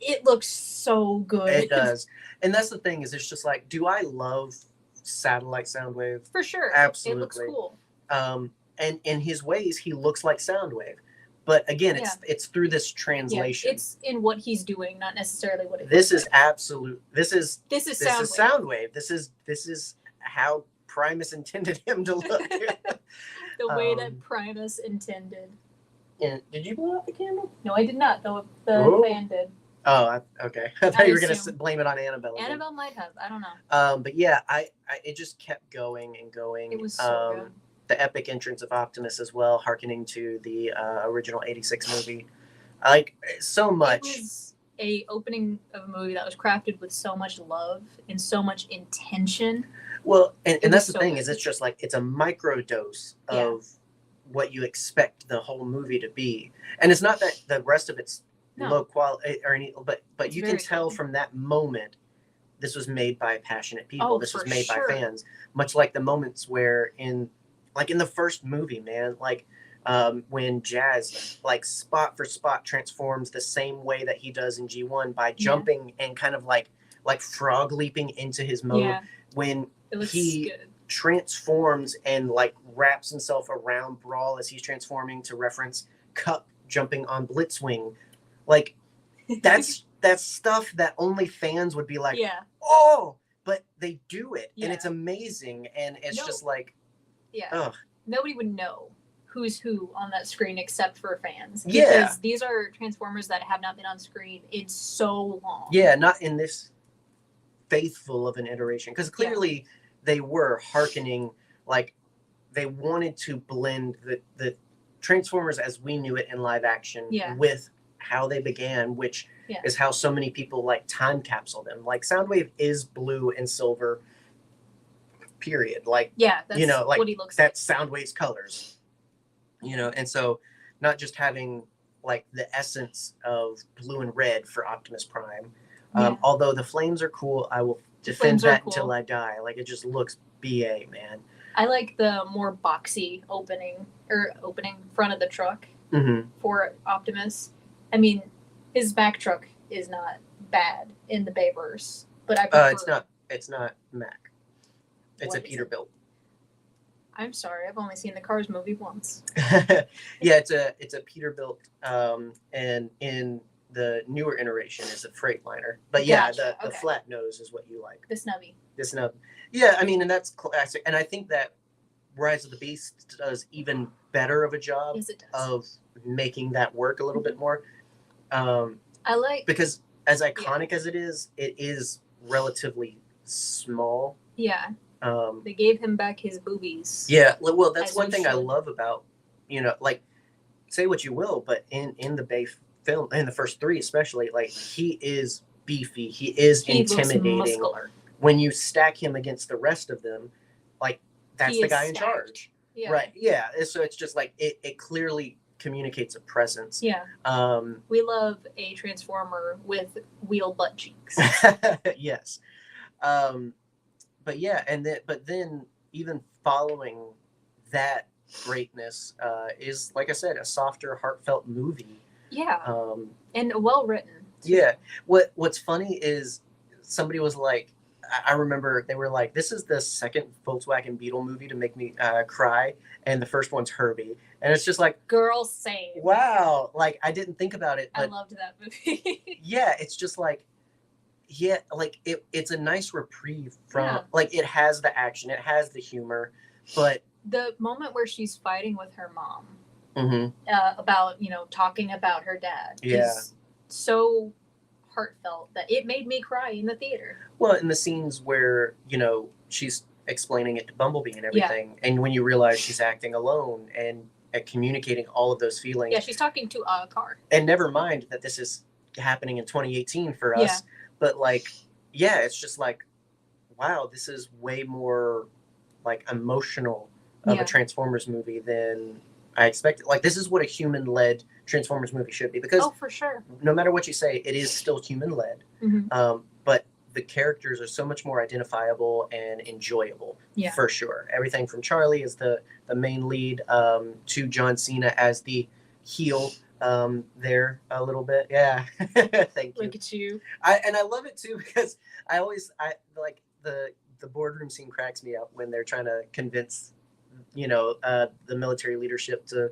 it looks so good. It does. And that's the thing is it's just like, do I love satellite Soundwave? For sure. Absolutely. It looks cool. And in his ways, he looks like Soundwave. But again, it's through this translation. Yeah, it's in what he's doing, not necessarily what it This is absolute. This is Soundwave. This is how Primus intended him to look. The way that Primus intended. And did you blow out the candle? No, I did not. The fan did. Oh, okay. I thought you were going to assume. blame it on Annabelle. again. Annabelle might have. I don't know. But yeah, I it just kept going and going. It was so good. The epic entrance of Optimus as well, hearkening to the original '86 movie. Like so much. a opening of a movie that was crafted with so much love and so much intention. Well, and that's the so thing good. is it's just like it's a micro dose of what you expect the whole movie to be, and it's not that the rest of it's low quality or any, but It's you can tell good. from that moment this was made by passionate people. Oh, this was for made sure. by fans, much like the moments where in the first movie, man, like when Jazz like spot for spot transforms the same way that he does in G1 by jumping and kind of like frog leaping into his mode when he transforms and like wraps himself around Brawl as he's transforming to reference Cup jumping on Blitzwing. Like that's stuff that only fans would be like, oh, but they do it and it's amazing, and it's just like nobody would know who's who on that screen except for fans. Yeah. Because these are Transformers that have not been on screen in so long. Yeah, not in this faithful of an iteration. Because clearly they were hearkening, like they wanted to blend the Transformers as we knew it in live action with how they began, which is how so many people like time capsule them. Like Soundwave is blue and silver, period. Like, that's you know, like what he looks that's Soundwave's colors. You know, and so not just having like the essence of blue and red for Optimus Prime. Although the flames are cool, I will defend that until I die. Like it just looks BA, man. I like the more boxy opening front of the truck for Optimus. I mean, his back truck is not bad in the Bayverse, but I prefer... It's not Mac. It's a Peterbilt. I'm sorry, I've only seen the Cars movie once. Yeah, it's a Peterbilt, and in the newer iteration is a Freightliner. But the flat nose is what you like. The snubby. The snub. Yeah, I mean, and that's classic. And I think that Rise of the Beast does even better of a job of making that work a little bit more. I like... Because as iconic as it is relatively small. Yeah. They gave him back his boobies. Yeah, well, that's one thing I love about, you know, like, say what you will, but in the Bay film, in the first three especially, like, he is beefy. He is intimidating. Looks muscular. When you stack him against the rest of them, like, that's the guy in charge. Yeah. Right, yeah. So it's just like, it clearly communicates a presence. Yeah. We love a Transformer with wheel butt cheeks. Yes. But yeah, but then even following that greatness is, like I said, a softer, heartfelt movie. Yeah. And well written. Yeah. What's funny is somebody was like, I remember they were like, this is the second Volkswagen Beetle movie to make me cry, and the first one's Herbie. And it's just like, girl, same. Wow. Like, I didn't think about it. But I loved that movie. Yeah, it's just like, yeah, like it's a nice reprieve from like it has the action, it has the humor, but the moment where she's fighting with her mom about talking about her dad is so heartfelt that it made me cry in the theater. Well, in the scenes where she's explaining it to Bumblebee and everything, and when you realize she's acting alone and communicating all of those feelings. Yeah, she's talking to a car. And never mind that this is happening in 2018 for us. But like, yeah, it's just like, wow, this is way more like emotional of a Transformers movie than I expected. Like, this is what a human-led Transformers movie should be, because for sure, no matter what you say, it is still human-led. But the characters are so much more identifiable and enjoyable, for sure. Everything from Charlie as the main lead to John Cena as the heel. There a little bit. Yeah. Thank you. Look at you. I love it too, because I like the boardroom scene cracks me up when they're trying to convince, the military leadership to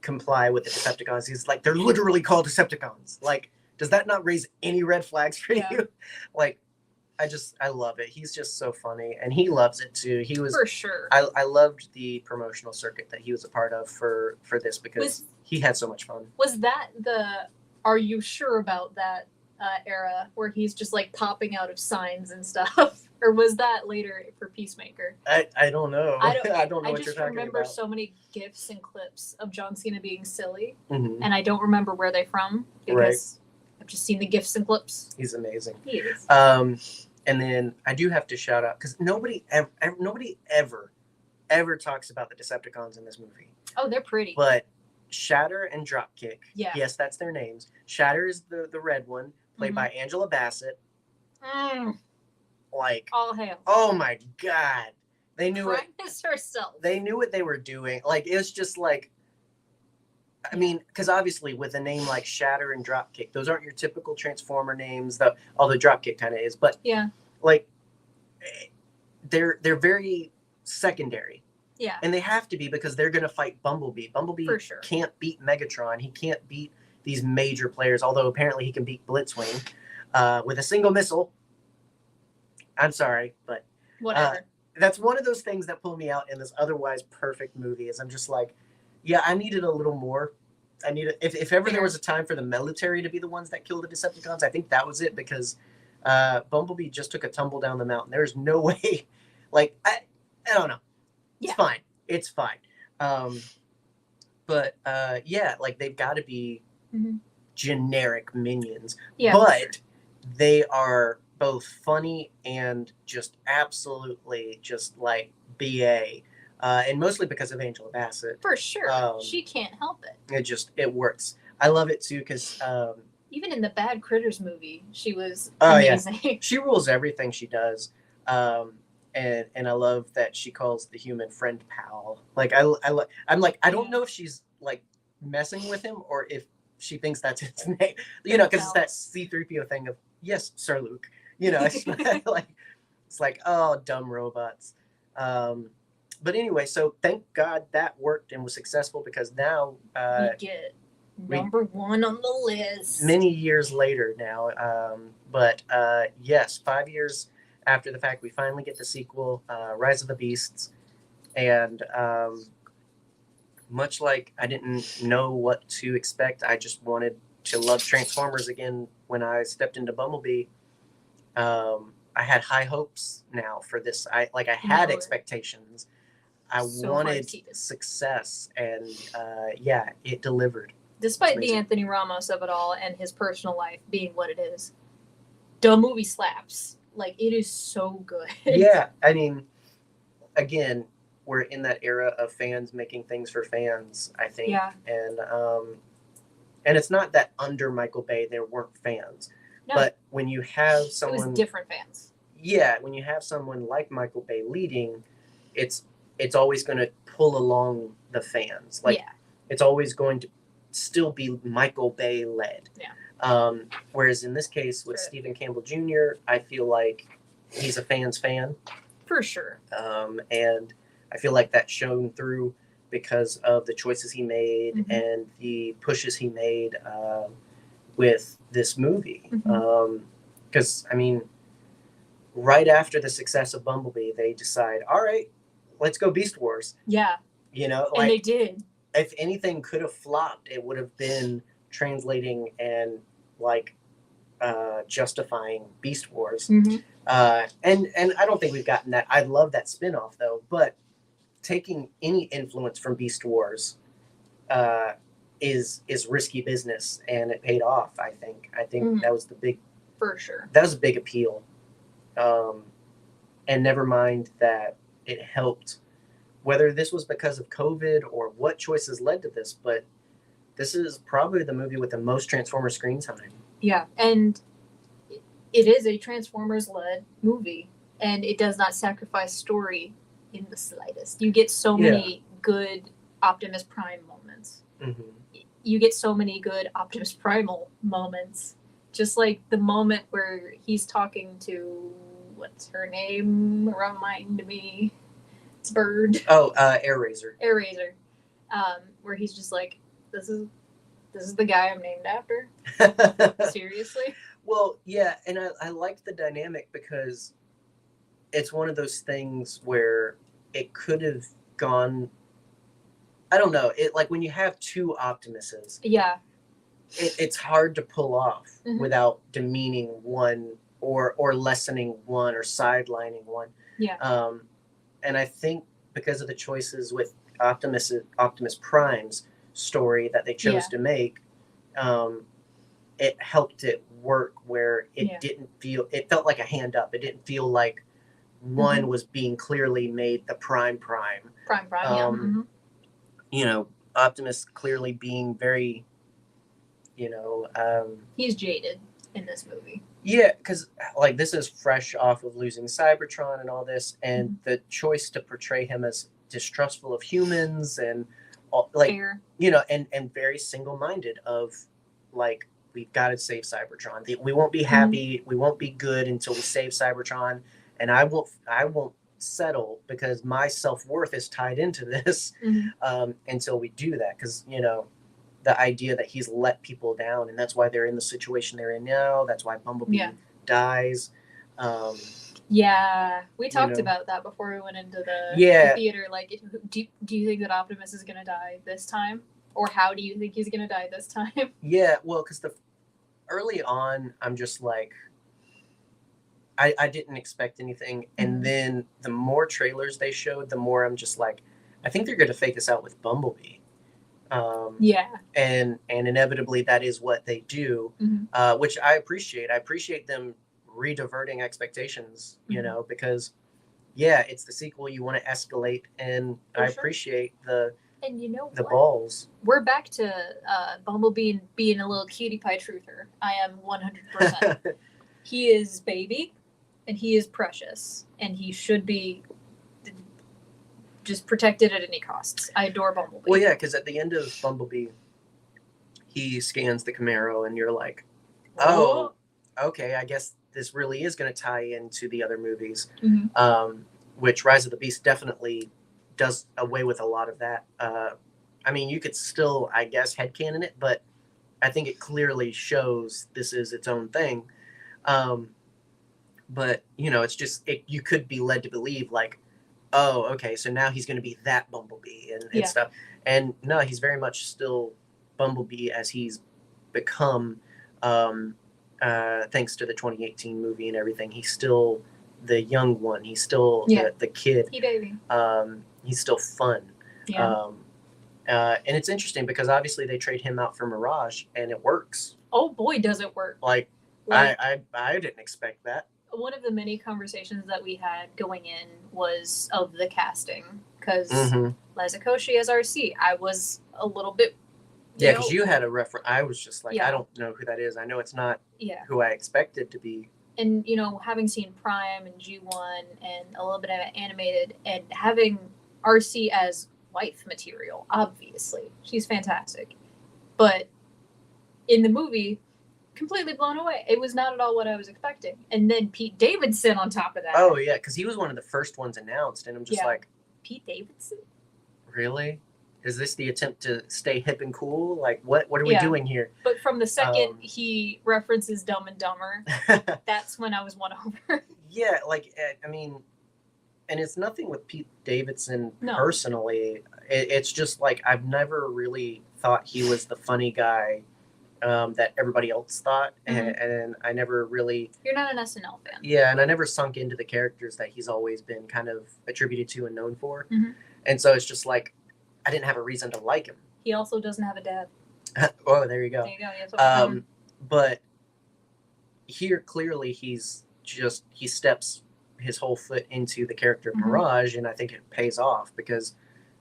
comply with the Decepticons. He's like, they're literally called Decepticons. Like, does that not raise any red flags for you? Like, I love it. He's just so funny, and he loves it too. He was, for sure. I loved the promotional circuit that he was a part of for this, because he had so much fun. Was that are you sure about that era where he's just like popping out of signs and stuff? Or was that later for Peacemaker? I don't know. I don't know what you're talking about. I just remember so many GIFs and clips of John Cena being silly, and I don't remember where they're from, because I've just seen the gifs and clips. He's amazing. He is. And then I do have to shout out, because nobody ever talks about the Decepticons in this movie. Oh, they're pretty. But Shatter and Dropkick, Yeah. yes, that's their names. Shatter is the red one, played by Angela Bassett. Like, all hail. oh my God. They knew Practice herself. They knew what they were doing. Like, it was just like, I mean, because obviously with a name like Shatter and Dropkick, those aren't your typical Transformer names, though, although Dropkick kind of is. But yeah, like, they're very secondary. Yeah. And they have to be, because they're going to fight Bumblebee. Bumblebee For sure. can't beat Megatron. He can't beat these major players, although apparently he can beat Blitzwing with a single missile. I'm sorry, but whatever. That's one of those things that pull me out in this otherwise perfect movie. Is I'm just like, yeah, I needed a little more. I needed, if ever there was a time for the military to be the ones that kill the Decepticons, I think that was it, because Bumblebee just took a tumble down the mountain. There's no way. Like, I don't know. It's fine. It's fine. But yeah, like, they've got to be generic minions. Yeah, but they are both funny and just absolutely just like BA. And mostly because of Angela Bassett. For sure. She can't help it. It works. I love it too, because even in the Bad Critters movie, she was amazing. Yeah. She rules everything she does. And I love that she calls the human friend pal. Like, I'm like, I don't know if she's like messing with him or if she thinks that's his name. You know, because it's that C-3PO thing of, yes, Sir Luke. You know, it's like, oh, dumb robots. But anyway, so thank God that worked and was successful, because now we get number one on the list. Many years later now. But yes, 5 years after the fact, we finally get the sequel, Rise of the Beasts. And much like I didn't know what to expect, I just wanted to love Transformers again when I stepped into Bumblebee. I had high hopes now for this. I had expectations. I wanted success, and yeah, it delivered. Despite the Anthony Ramos of it all and his personal life being what it is, the movie slaps. Like, it is so good. Yeah, I mean, again, we're in that era of fans making things for fans, I think. Yeah. And it's not that under Michael Bay there weren't fans. No. But when you have someone... It was different fans. Yeah, when you have someone like Michael Bay leading, it's always going to pull along the fans. Like, it's always going to still be Michael Bay led. Yeah. Whereas in this case with Stephen Campbell Jr., I feel like he's a fan's fan. For sure. And I feel like that's shown through because of the choices he made and the pushes he made with this movie. Because, I mean, right after the success of Bumblebee, they decide, all right, let's go Beast Wars. Yeah. You know? And they did. If anything could have flopped, it would have been translating and, like, justifying Beast Wars. And I don't think we've gotten that. I love that spinoff, though. But taking any influence from Beast Wars is risky business, and it paid off. I think that was the big, for sure. That was a big appeal. And never mind that it helped, whether this was because of COVID or what choices led to this, but this is probably the movie with the most Transformers screen time. Yeah, and it is a Transformers-led movie, and it does not sacrifice story in the slightest. You get so many good Optimus Prime moments. You get so many good Optimus Primal moments. Just like the moment where he's talking to, what's her name? Remind me. Bird. Oh, Air Razor. Air Razor. Where he's just like, this is the guy I'm named after? Seriously? Well, yeah, and I liked the dynamic because it's one of those things where it could have gone, I don't know, it like when you have two Optimuses. Yeah. It's hard to pull off without demeaning one or lessening one or sidelining one. Yeah. And I think because of the choices with Optimus Prime's story that they chose to make, it helped it work where it felt like a hand up. It didn't feel like one was being clearly made the prime. You know, Optimus clearly being very, he's jaded in this movie. Yeah, because like this is fresh off of losing Cybertron and all this, and the choice to portray him as distrustful of humans and like Fair. And very single-minded of like, we've got to save Cybertron. We won't be happy, we won't be good until we save Cybertron, and I won't settle because my self-worth is tied into this until we do that, because the idea that he's let people down, and that's why they're in the situation they're in now. That's why Bumblebee dies. We talked about that before we went into the theater. Like, do you think that Optimus is going to die this time? Or how do you think he's going to die this time? Yeah, well, because early on, I'm just like, I didn't expect anything. And then the more trailers they showed, the more I'm just like, I think they're going to fake this out with Bumblebee. And inevitably that is what they do, which I appreciate. I appreciate them re-diverting expectations, because it's the sequel, you want to escalate, and I appreciate the balls. We're back to Bumblebee being a little cutie pie truther. I am 100%. He is baby, and he is precious, and he should be just protected at any costs. I adore Bumblebee. Well, yeah, because at the end of Bumblebee, he scans the Camaro, and you're like, oh, okay, I guess this really is going to tie into the other movies, which Rise of the Beast definitely does away with a lot of that. I mean, you could still, I guess, headcanon it, but I think it clearly shows this is its own thing. But, it's just, you could be led to believe, like, oh, okay, so now he's going to be that Bumblebee and stuff. And no, he's very much still Bumblebee as he's become, thanks to the 2018 movie and everything. He's still the young one. He's still the kid. He baby. He's still fun. Yeah. And it's interesting because obviously they trade him out for Mirage, and it works. Oh boy, does it work. Like I didn't expect that. One of the many conversations that we had going in was of the casting, because Liza Koshy as RC, I was a little bit... Yeah, because you had a reference. I was just like, I don't know who that is. I know it's not who I expected to be. And, having seen Prime and G1 and a little bit of animated, and having RC as wife material, obviously. She's fantastic. But in the movie... completely blown away. It was not at all what I was expecting. And then Pete Davidson on top of that. Oh, yeah, because he was one of the first ones announced, and I'm just like... Pete Davidson? Really? Is this the attempt to stay hip and cool? Like, what are we doing here? But from the second he references Dumb and Dumber, that's when I was won over. Yeah, like, I mean... And it's nothing with Pete Davidson personally. It's just like, I've never really thought he was the funny guy that everybody else thought, and I never really... You're not an SNL fan. Yeah, and I never sunk into the characters that he's always been kind of attributed to and known for. And so it's just like, I didn't have a reason to like him. He also doesn't have a dad. Oh, there you go. There you go. But here, clearly, he steps his whole foot into the character of Mirage, and I think it pays off because,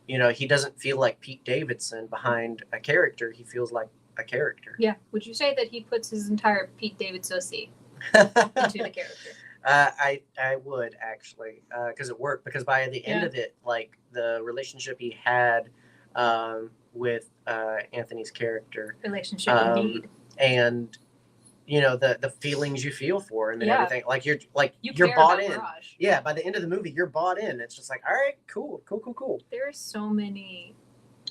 he doesn't feel like Pete Davidson behind a character. He feels like a character. Yeah. Would you say that he puts his entire Pete Davidson into the character? I would actually, because it worked. Because by the end of it, like the relationship he had with Anthony's character, relationship indeed, and the feelings you feel for him and everything, like you're bought in. Mirage. Yeah, by the end of the movie, you're bought in. It's just like, all right, cool. There are so many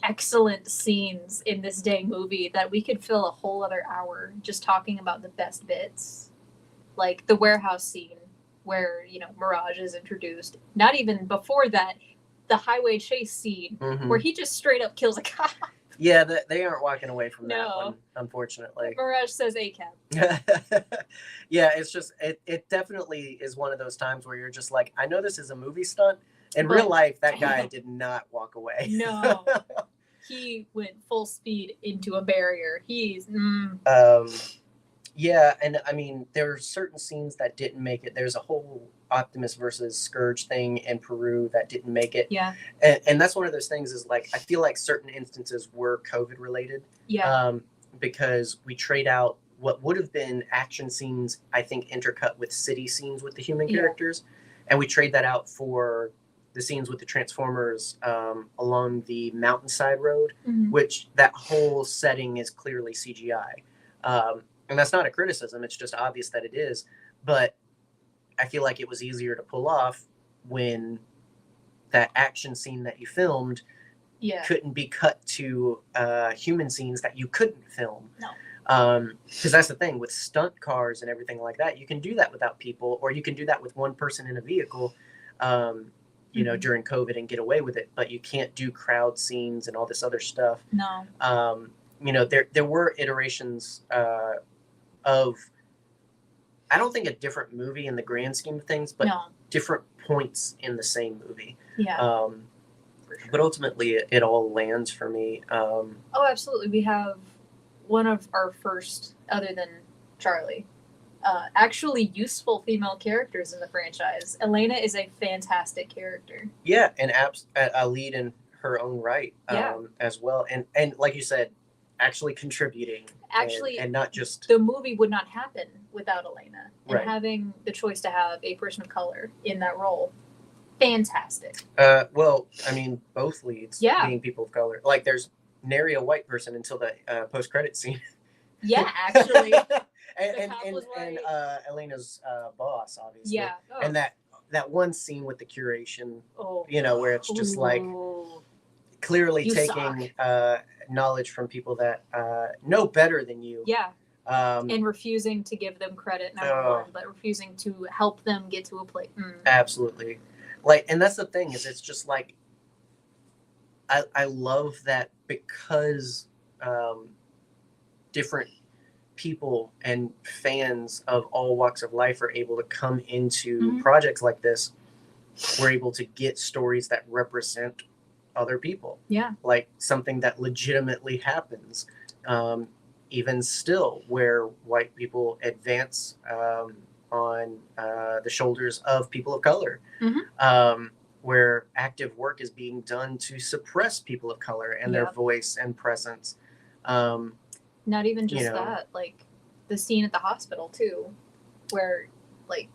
excellent scenes in this dang movie that we could fill a whole other hour just talking about the best bits. Like the warehouse scene where, Mirage is introduced. Not even before that, the highway chase scene where he just straight up kills a cop. Yeah, they aren't walking away from that one, unfortunately. Mirage says ACAB. Yeah, it's just, it definitely is one of those times where you're just like, I know this is a movie stunt. In real life, that guy did not walk away. No. He went full speed into a barrier. He's... Yeah, and I mean, there are certain scenes that didn't make it. There's a whole Optimus versus Scourge thing in Peru that didn't make it. Yeah. And that's one of those things is like, I feel like certain instances were COVID related. Yeah. Because we trade out what would have been action scenes, I think, intercut with city scenes with the human characters. And we trade that out for the scenes with the Transformers along the mountainside road, which that whole setting is clearly CGI. And that's not a criticism. It's just obvious that it is. But I feel like it was easier to pull off when that action scene that you filmed couldn't be cut to human scenes that you couldn't film. No. Because that's the thing with stunt cars and everything like that. You can do that without people, or you can do that with one person in a vehicle, you know, during COVID and get away with it. But you can't do crowd scenes and all this other stuff. No. You know, there were iterations of, I don't think a different movie in the grand scheme of things, but different points in the same movie. Yeah. But ultimately, it all lands for me. Oh, absolutely. We have one of our first, other than Charlie, actually useful female characters in the franchise. Elena is a fantastic character. Yeah, and a lead in her own right as well. And like you said, actually contributing. Actually, and not just... The movie would not happen without Elena. And right. having the choice to have a person of color in that role, fantastic. Well, I mean, both leads being people of color. Like, there's nary a white person until the post-credit scene. Yeah, actually. and Elena's boss, obviously. Yeah. Oh. And that one scene with the curation, you know, where it's just like clearly taking knowledge from people that know better than you. Yeah. And refusing to give them credit, number one, but refusing to help them get to a place. Absolutely. Like, and that's the thing, is it's just like, I love that because different people and fans of all walks of life are able to come into projects like this. We're able to get stories that represent other people. Yeah. Like something that legitimately happens. Even still, where white people advance on the shoulders of people of color. Where active work is being done to suppress people of color and their voice and presence. Not even just that, like the scene at the hospital too, where like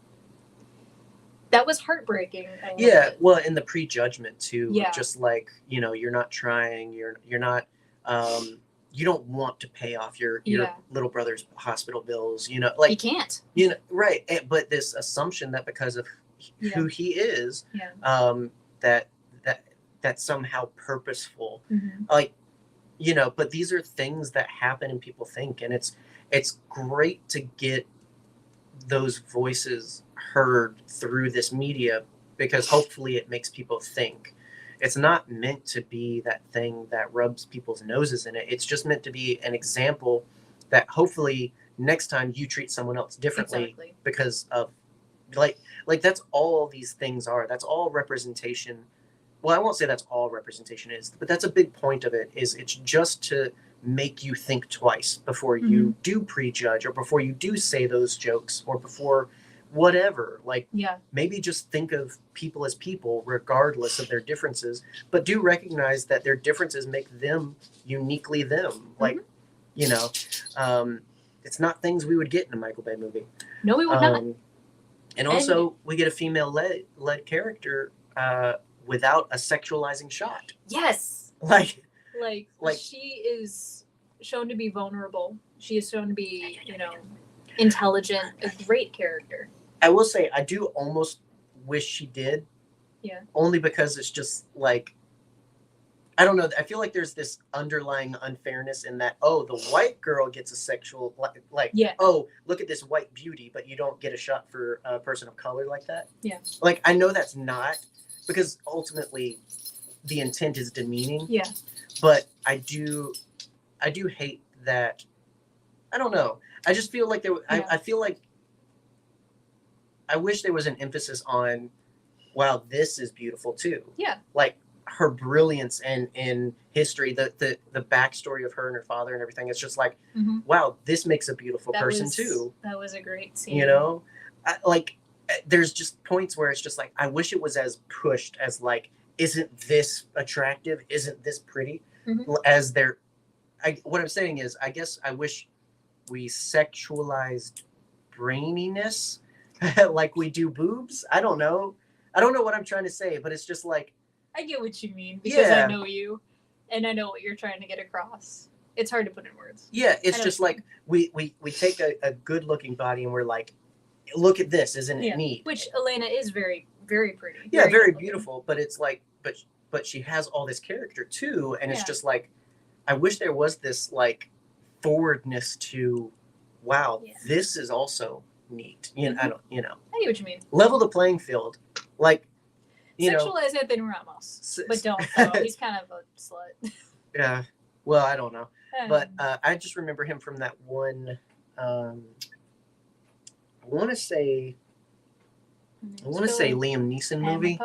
that was heartbreaking. Yeah, well, in the prejudgment too, just like, you know, you're not trying, you're not, you don't want to pay off your little brother's hospital bills, you know, like you can't, you know, right? But this assumption that because of who he is, that's somehow purposeful, like, you know. But these are things that happen and people think, and it's great to get those voices heard through this media, because hopefully it makes people think. It's not meant to be that thing that rubs people's noses in it. It's just meant to be an example that hopefully next time you treat someone else differently because of like that's all these things are. That's all representation. Well, I won't say that's all representation is, but that's a big point of it, is it's just to make you think twice before you do prejudge, or before you do say those jokes, or before whatever. Like, maybe just think of people as people regardless of their differences, but do recognize that their differences make them uniquely them. Like, you know, it's not things we would get in a Michael Bay movie. No, we would not. And also, we get a female-led character without a sexualizing shot. Yes. Like she is shown to be vulnerable. She is shown to be, you know, intelligent, a great character. I will say, I do almost wish she did. Yeah. Only because it's just like, I don't know. I feel like there's this underlying unfairness in that, oh, the white girl gets a sexual, oh, look at this white beauty, but you don't get a shot for a person of color like that. Yeah. Like, I know that's not, because ultimately the intent is demeaning. Yeah. But I do hate that. I don't know. I just feel like I feel like I wish there was an emphasis on, wow, this is beautiful too. Yeah. Like, her brilliance in history, the backstory of her and her father and everything. It's just like, wow, this makes a beautiful person too. That was a great scene. You know, there's just points where it's just like, I wish it was as pushed as like, isn't this attractive? Isn't this pretty? As they're, what I'm saying is, I guess I wish we sexualized braininess like we do boobs. I don't know what I'm trying to say, but it's just like, I get what you mean because I know you and I know what you're trying to get across. It's hard to put in words. Yeah, it's just like we take a good looking body and we're like, look at this, isn't it neat? Which Elena is very, very pretty. Yeah, very beautiful, but it's like, but she has all this character too, and it's just like, I wish there was this like forwardness to, wow, this is also neat. You know, I get what you mean. Level the playing field, like, sexualize Anthony Ramos, but don't. He's kind of a slut. Yeah. Well, I don't know, but I just remember him from that one. I want to say Liam Neeson movie.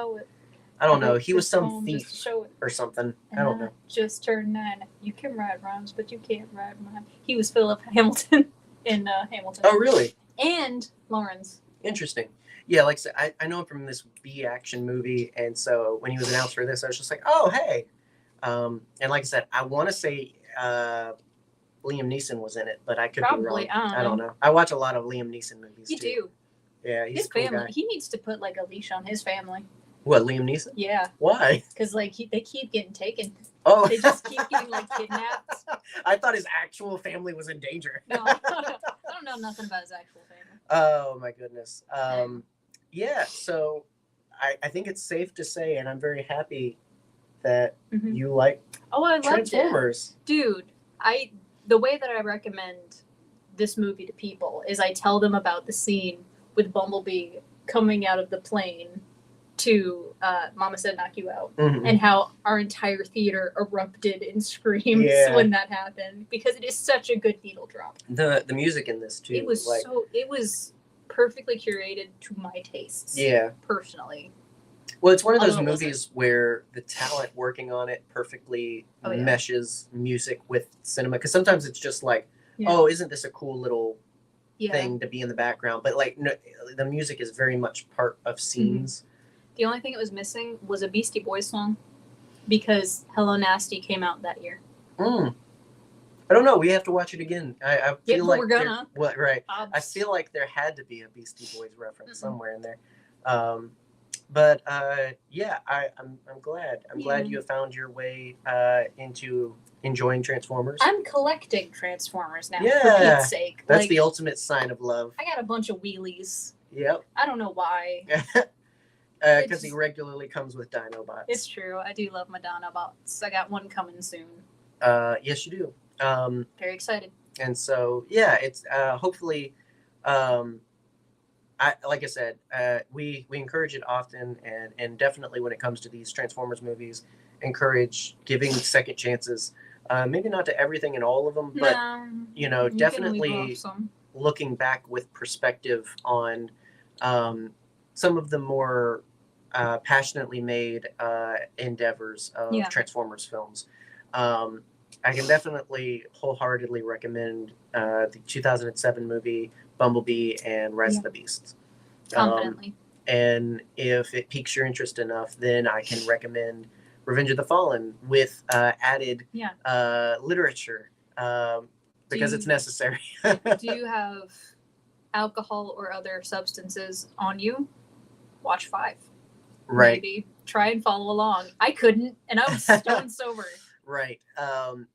I don't know. He was some thief or something. I don't know. Just turned 9. You can ride rhymes, but you can't ride mine. He was Philip Hamilton in Hamilton. Oh, really? And Lawrence. Interesting. Yeah, like I said, I know him from this B action movie, and so when he was announced for this, I was just like, oh, hey. And like I said, I want to say Liam Neeson was in it, but I could be wrong. I don't know. I watch a lot of Liam Neeson movies. You do. Yeah, he's his a cool family. guy. He needs to put like a leash on his family. What, Liam Neeson? Yeah. Why? Because like they keep getting taken. Oh. They just keep getting like kidnapped. I thought his actual family was in danger. No, I don't know nothing about his actual family. Oh my goodness. Yeah. So I think it's safe to say, and I'm very happy that you like Transformers. Dude, the way that I recommend this movie to people is I tell them about the scene with Bumblebee coming out of the plane to Mama Said Knock You Out, and how our entire theater erupted in screams when that happened, because it is such a good needle drop. The music in this too. It was it was perfectly curated to my tastes. Yeah. Personally. Well, it's one of those movies where the talent working on it perfectly meshes music with cinema, because sometimes it's just like, oh, isn't this a cool little thing to be in the background? But like, no, the music is very much part of scenes. The only thing it was missing was a Beastie Boys song, because Hello Nasty came out that year. I don't know. We have to watch it again. I feel like we're gonna. Right. I feel like there had to be a Beastie Boys reference somewhere in there. But yeah, I'm glad. I'm glad you have found your way into enjoying Transformers. I'm collecting Transformers now, for Pete's sake. That's the ultimate sign of love. I got a bunch of wheelies. Yep. I don't know why. Because he regularly comes with Dinobots. It's true. I do love my Dinobots. I got one coming soon. Yes, you do. Very excited. And so, yeah, it's hopefully, like I said, we encourage it often, and definitely when it comes to these Transformers movies, encourage giving second chances. Maybe not to everything and all of them, but definitely looking back with perspective on some of the more passionately made endeavors of Transformers films. I can definitely wholeheartedly recommend the 2007 movie Bumblebee and Rise of the Beasts. Confidently. And if it piques your interest enough, then I can recommend Revenge of the Fallen with added literature, because it's necessary. Do you have alcohol or other substances on you? Watch 5. Right. Maybe try and follow along. I couldn't, and I was stone sober. Right.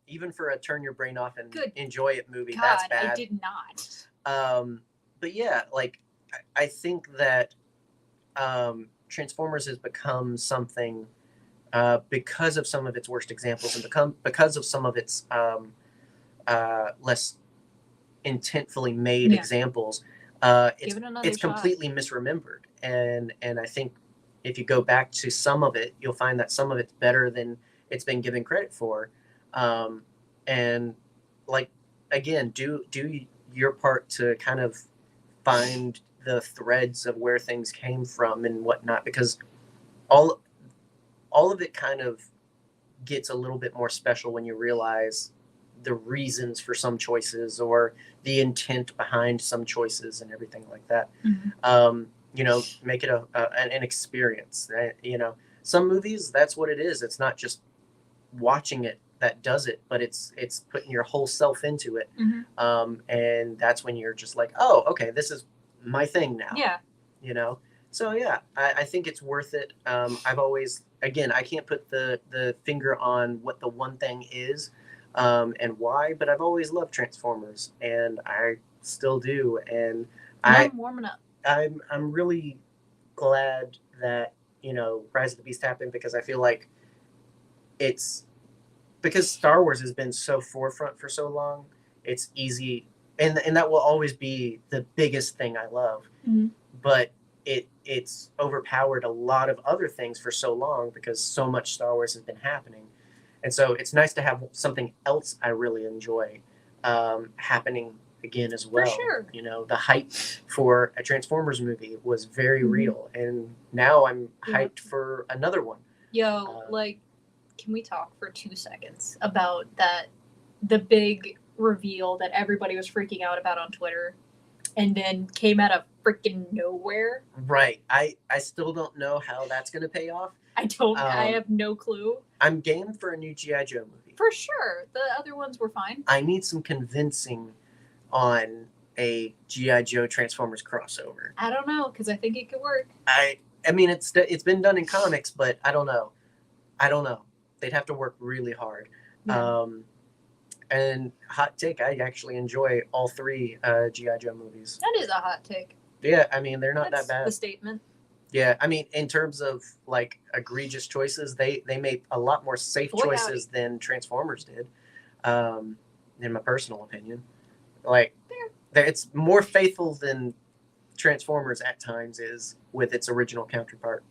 Even for a turn your brain off and enjoy it movie, God, that's bad. I did not. But yeah, like I think that Transformers has become something because of some of its worst examples, and because of some of its less intentfully made examples. It's completely misremembered, and I think if you go back to some of it, you'll find that some of it's better than it's been given credit for. And like, again, do your part to kind of find the threads of where things came from and whatnot, because all all of it kind of gets a little bit more special when you realize the reasons for some choices or the intent behind some choices and everything like that. Make it an experience. You know, some movies, that's what it is. It's not just watching it that does it, but it's putting your whole self into it. And that's when you're just like, oh, okay, this is my thing now. Yeah. You know? So yeah, I think it's worth it. I've always, again, I can't put the finger on what the one thing is and why, but I've always loved Transformers, and I still do. And I'm warming up. I'm really glad that, Rise of the Beast happened, because I feel like it's because Star Wars has been so forefront for so long. It's easy, and that will always be the biggest thing I love. But it's overpowered a lot of other things for so long because so much Star Wars has been happening. And so it's nice to have something else I really enjoy happening again as well. For sure. The hype for a Transformers movie was very real. And now I'm hyped for another one. Can we talk for 2 seconds about the big reveal that everybody was freaking out about on Twitter and then came out of freaking nowhere? Right. I still don't know how that's going to pay off. I have no clue. I'm game for a new G.I. Joe movie. For sure. The other ones were fine. I need some convincing on a G.I. Joe Transformers crossover. I don't know, because I think it could work. I mean, it's been done in comics, but I don't know. They'd have to work really hard. Yeah. And hot take, I actually enjoy all 3 G.I. Joe movies. That is a hot take. Yeah, I mean, they're not That's that bad. The statement. Yeah, I mean, in terms of like egregious choices, they made a lot more safe choices than Transformers did, in my personal opinion. Like, it's more faithful than Transformers at times is with its original counterpart.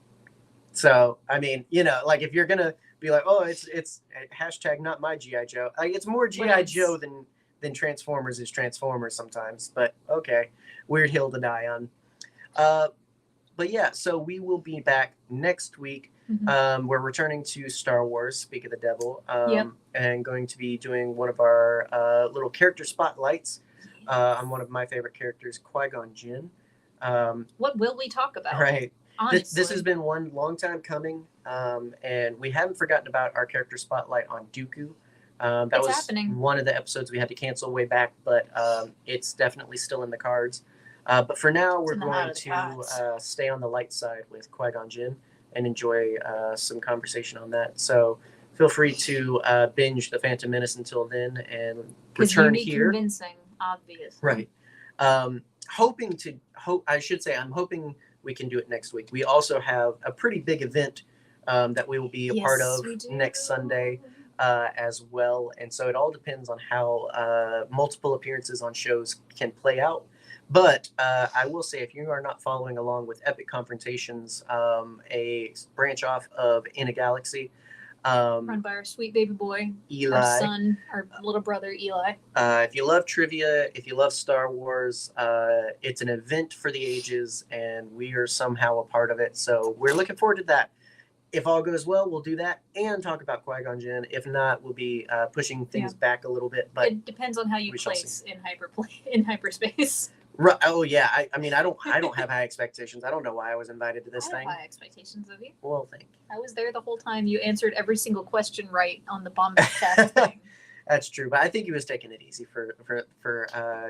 So, I mean, like if you're gonna be like, oh, it's hashtag not my G.I. Joe. Like, it's more G.I. Joe than Transformers is Transformers sometimes. But okay, weird hill to die on. But yeah, so we will be back next week. We're returning to Star Wars, Speak of the Devil, and going to be doing one of our little character spotlights on one of my favorite characters, Qui-Gon Jinn. What will we talk about? Right. Honestly. This has been one long time coming, and we haven't forgotten about our character spotlight on Dooku. That was happening. One of the episodes we had to cancel way back, but it's definitely still in the cards. But for now, we're going to stay on the light side with Qui-Gon Jinn and enjoy some conversation on that. So feel free to binge The Phantom Menace until then and return here. Convincing, obviously. Right. I'm hoping we can do it next week. We also have a pretty big event that we will be a part of next Sunday as well. And so it all depends on how multiple appearances on shows can play out. But I will say, if you are not following along with Epic Confrontations, a branch off of In a Galaxy, run by our sweet baby boy, Eli, our son, our little brother Eli. If you love trivia, if you love Star Wars, it's an event for the ages, and we are somehow a part of it. So we're looking forward to that. If all goes well, we'll do that and talk about Qui-Gon Jinn. If not, we'll be pushing things back a little bit. But it depends on how you place in hyperspace. Right. Oh yeah. I mean, I don't have high expectations. I don't know why I was invited to this thing. I have high expectations of you. Well, thank you. I was there the whole time. You answered every single question right on the bomb test thing. That's true, but I think he was taking it easy for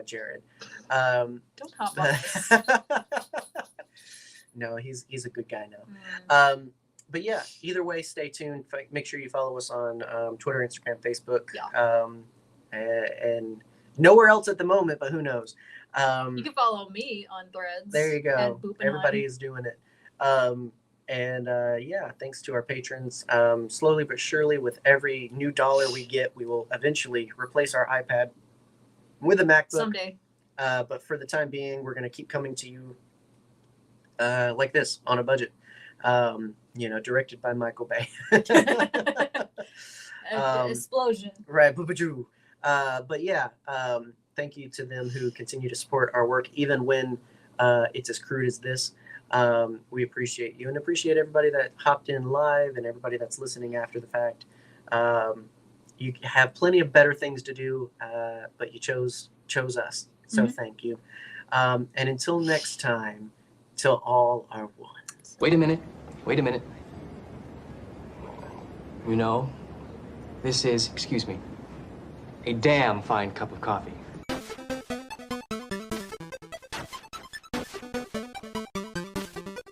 Jared. Don't hop on this. No, he's a good guy now. But yeah, either way, stay tuned. Make sure you follow us on Twitter, Instagram, Facebook, and nowhere else at the moment, but who knows? You can follow me on Threads. There you go. Everybody is doing it. Yeah, thanks to our patrons. Slowly but surely, with every new dollar we get, we will eventually replace our iPad with a MacBook. Someday. But for the time being, we're going to keep coming to you like this, on a budget. Directed by Michael Bay. Explosion. Right. But yeah, thank you to them who continue to support our work, even when it's as crude as this. We appreciate you and appreciate everybody that hopped in live and everybody that's listening after the fact. You have plenty of better things to do, but you chose us. So thank you. And until next time, till all are one. Wait a minute. You know, this is, excuse me, a damn fine cup of coffee.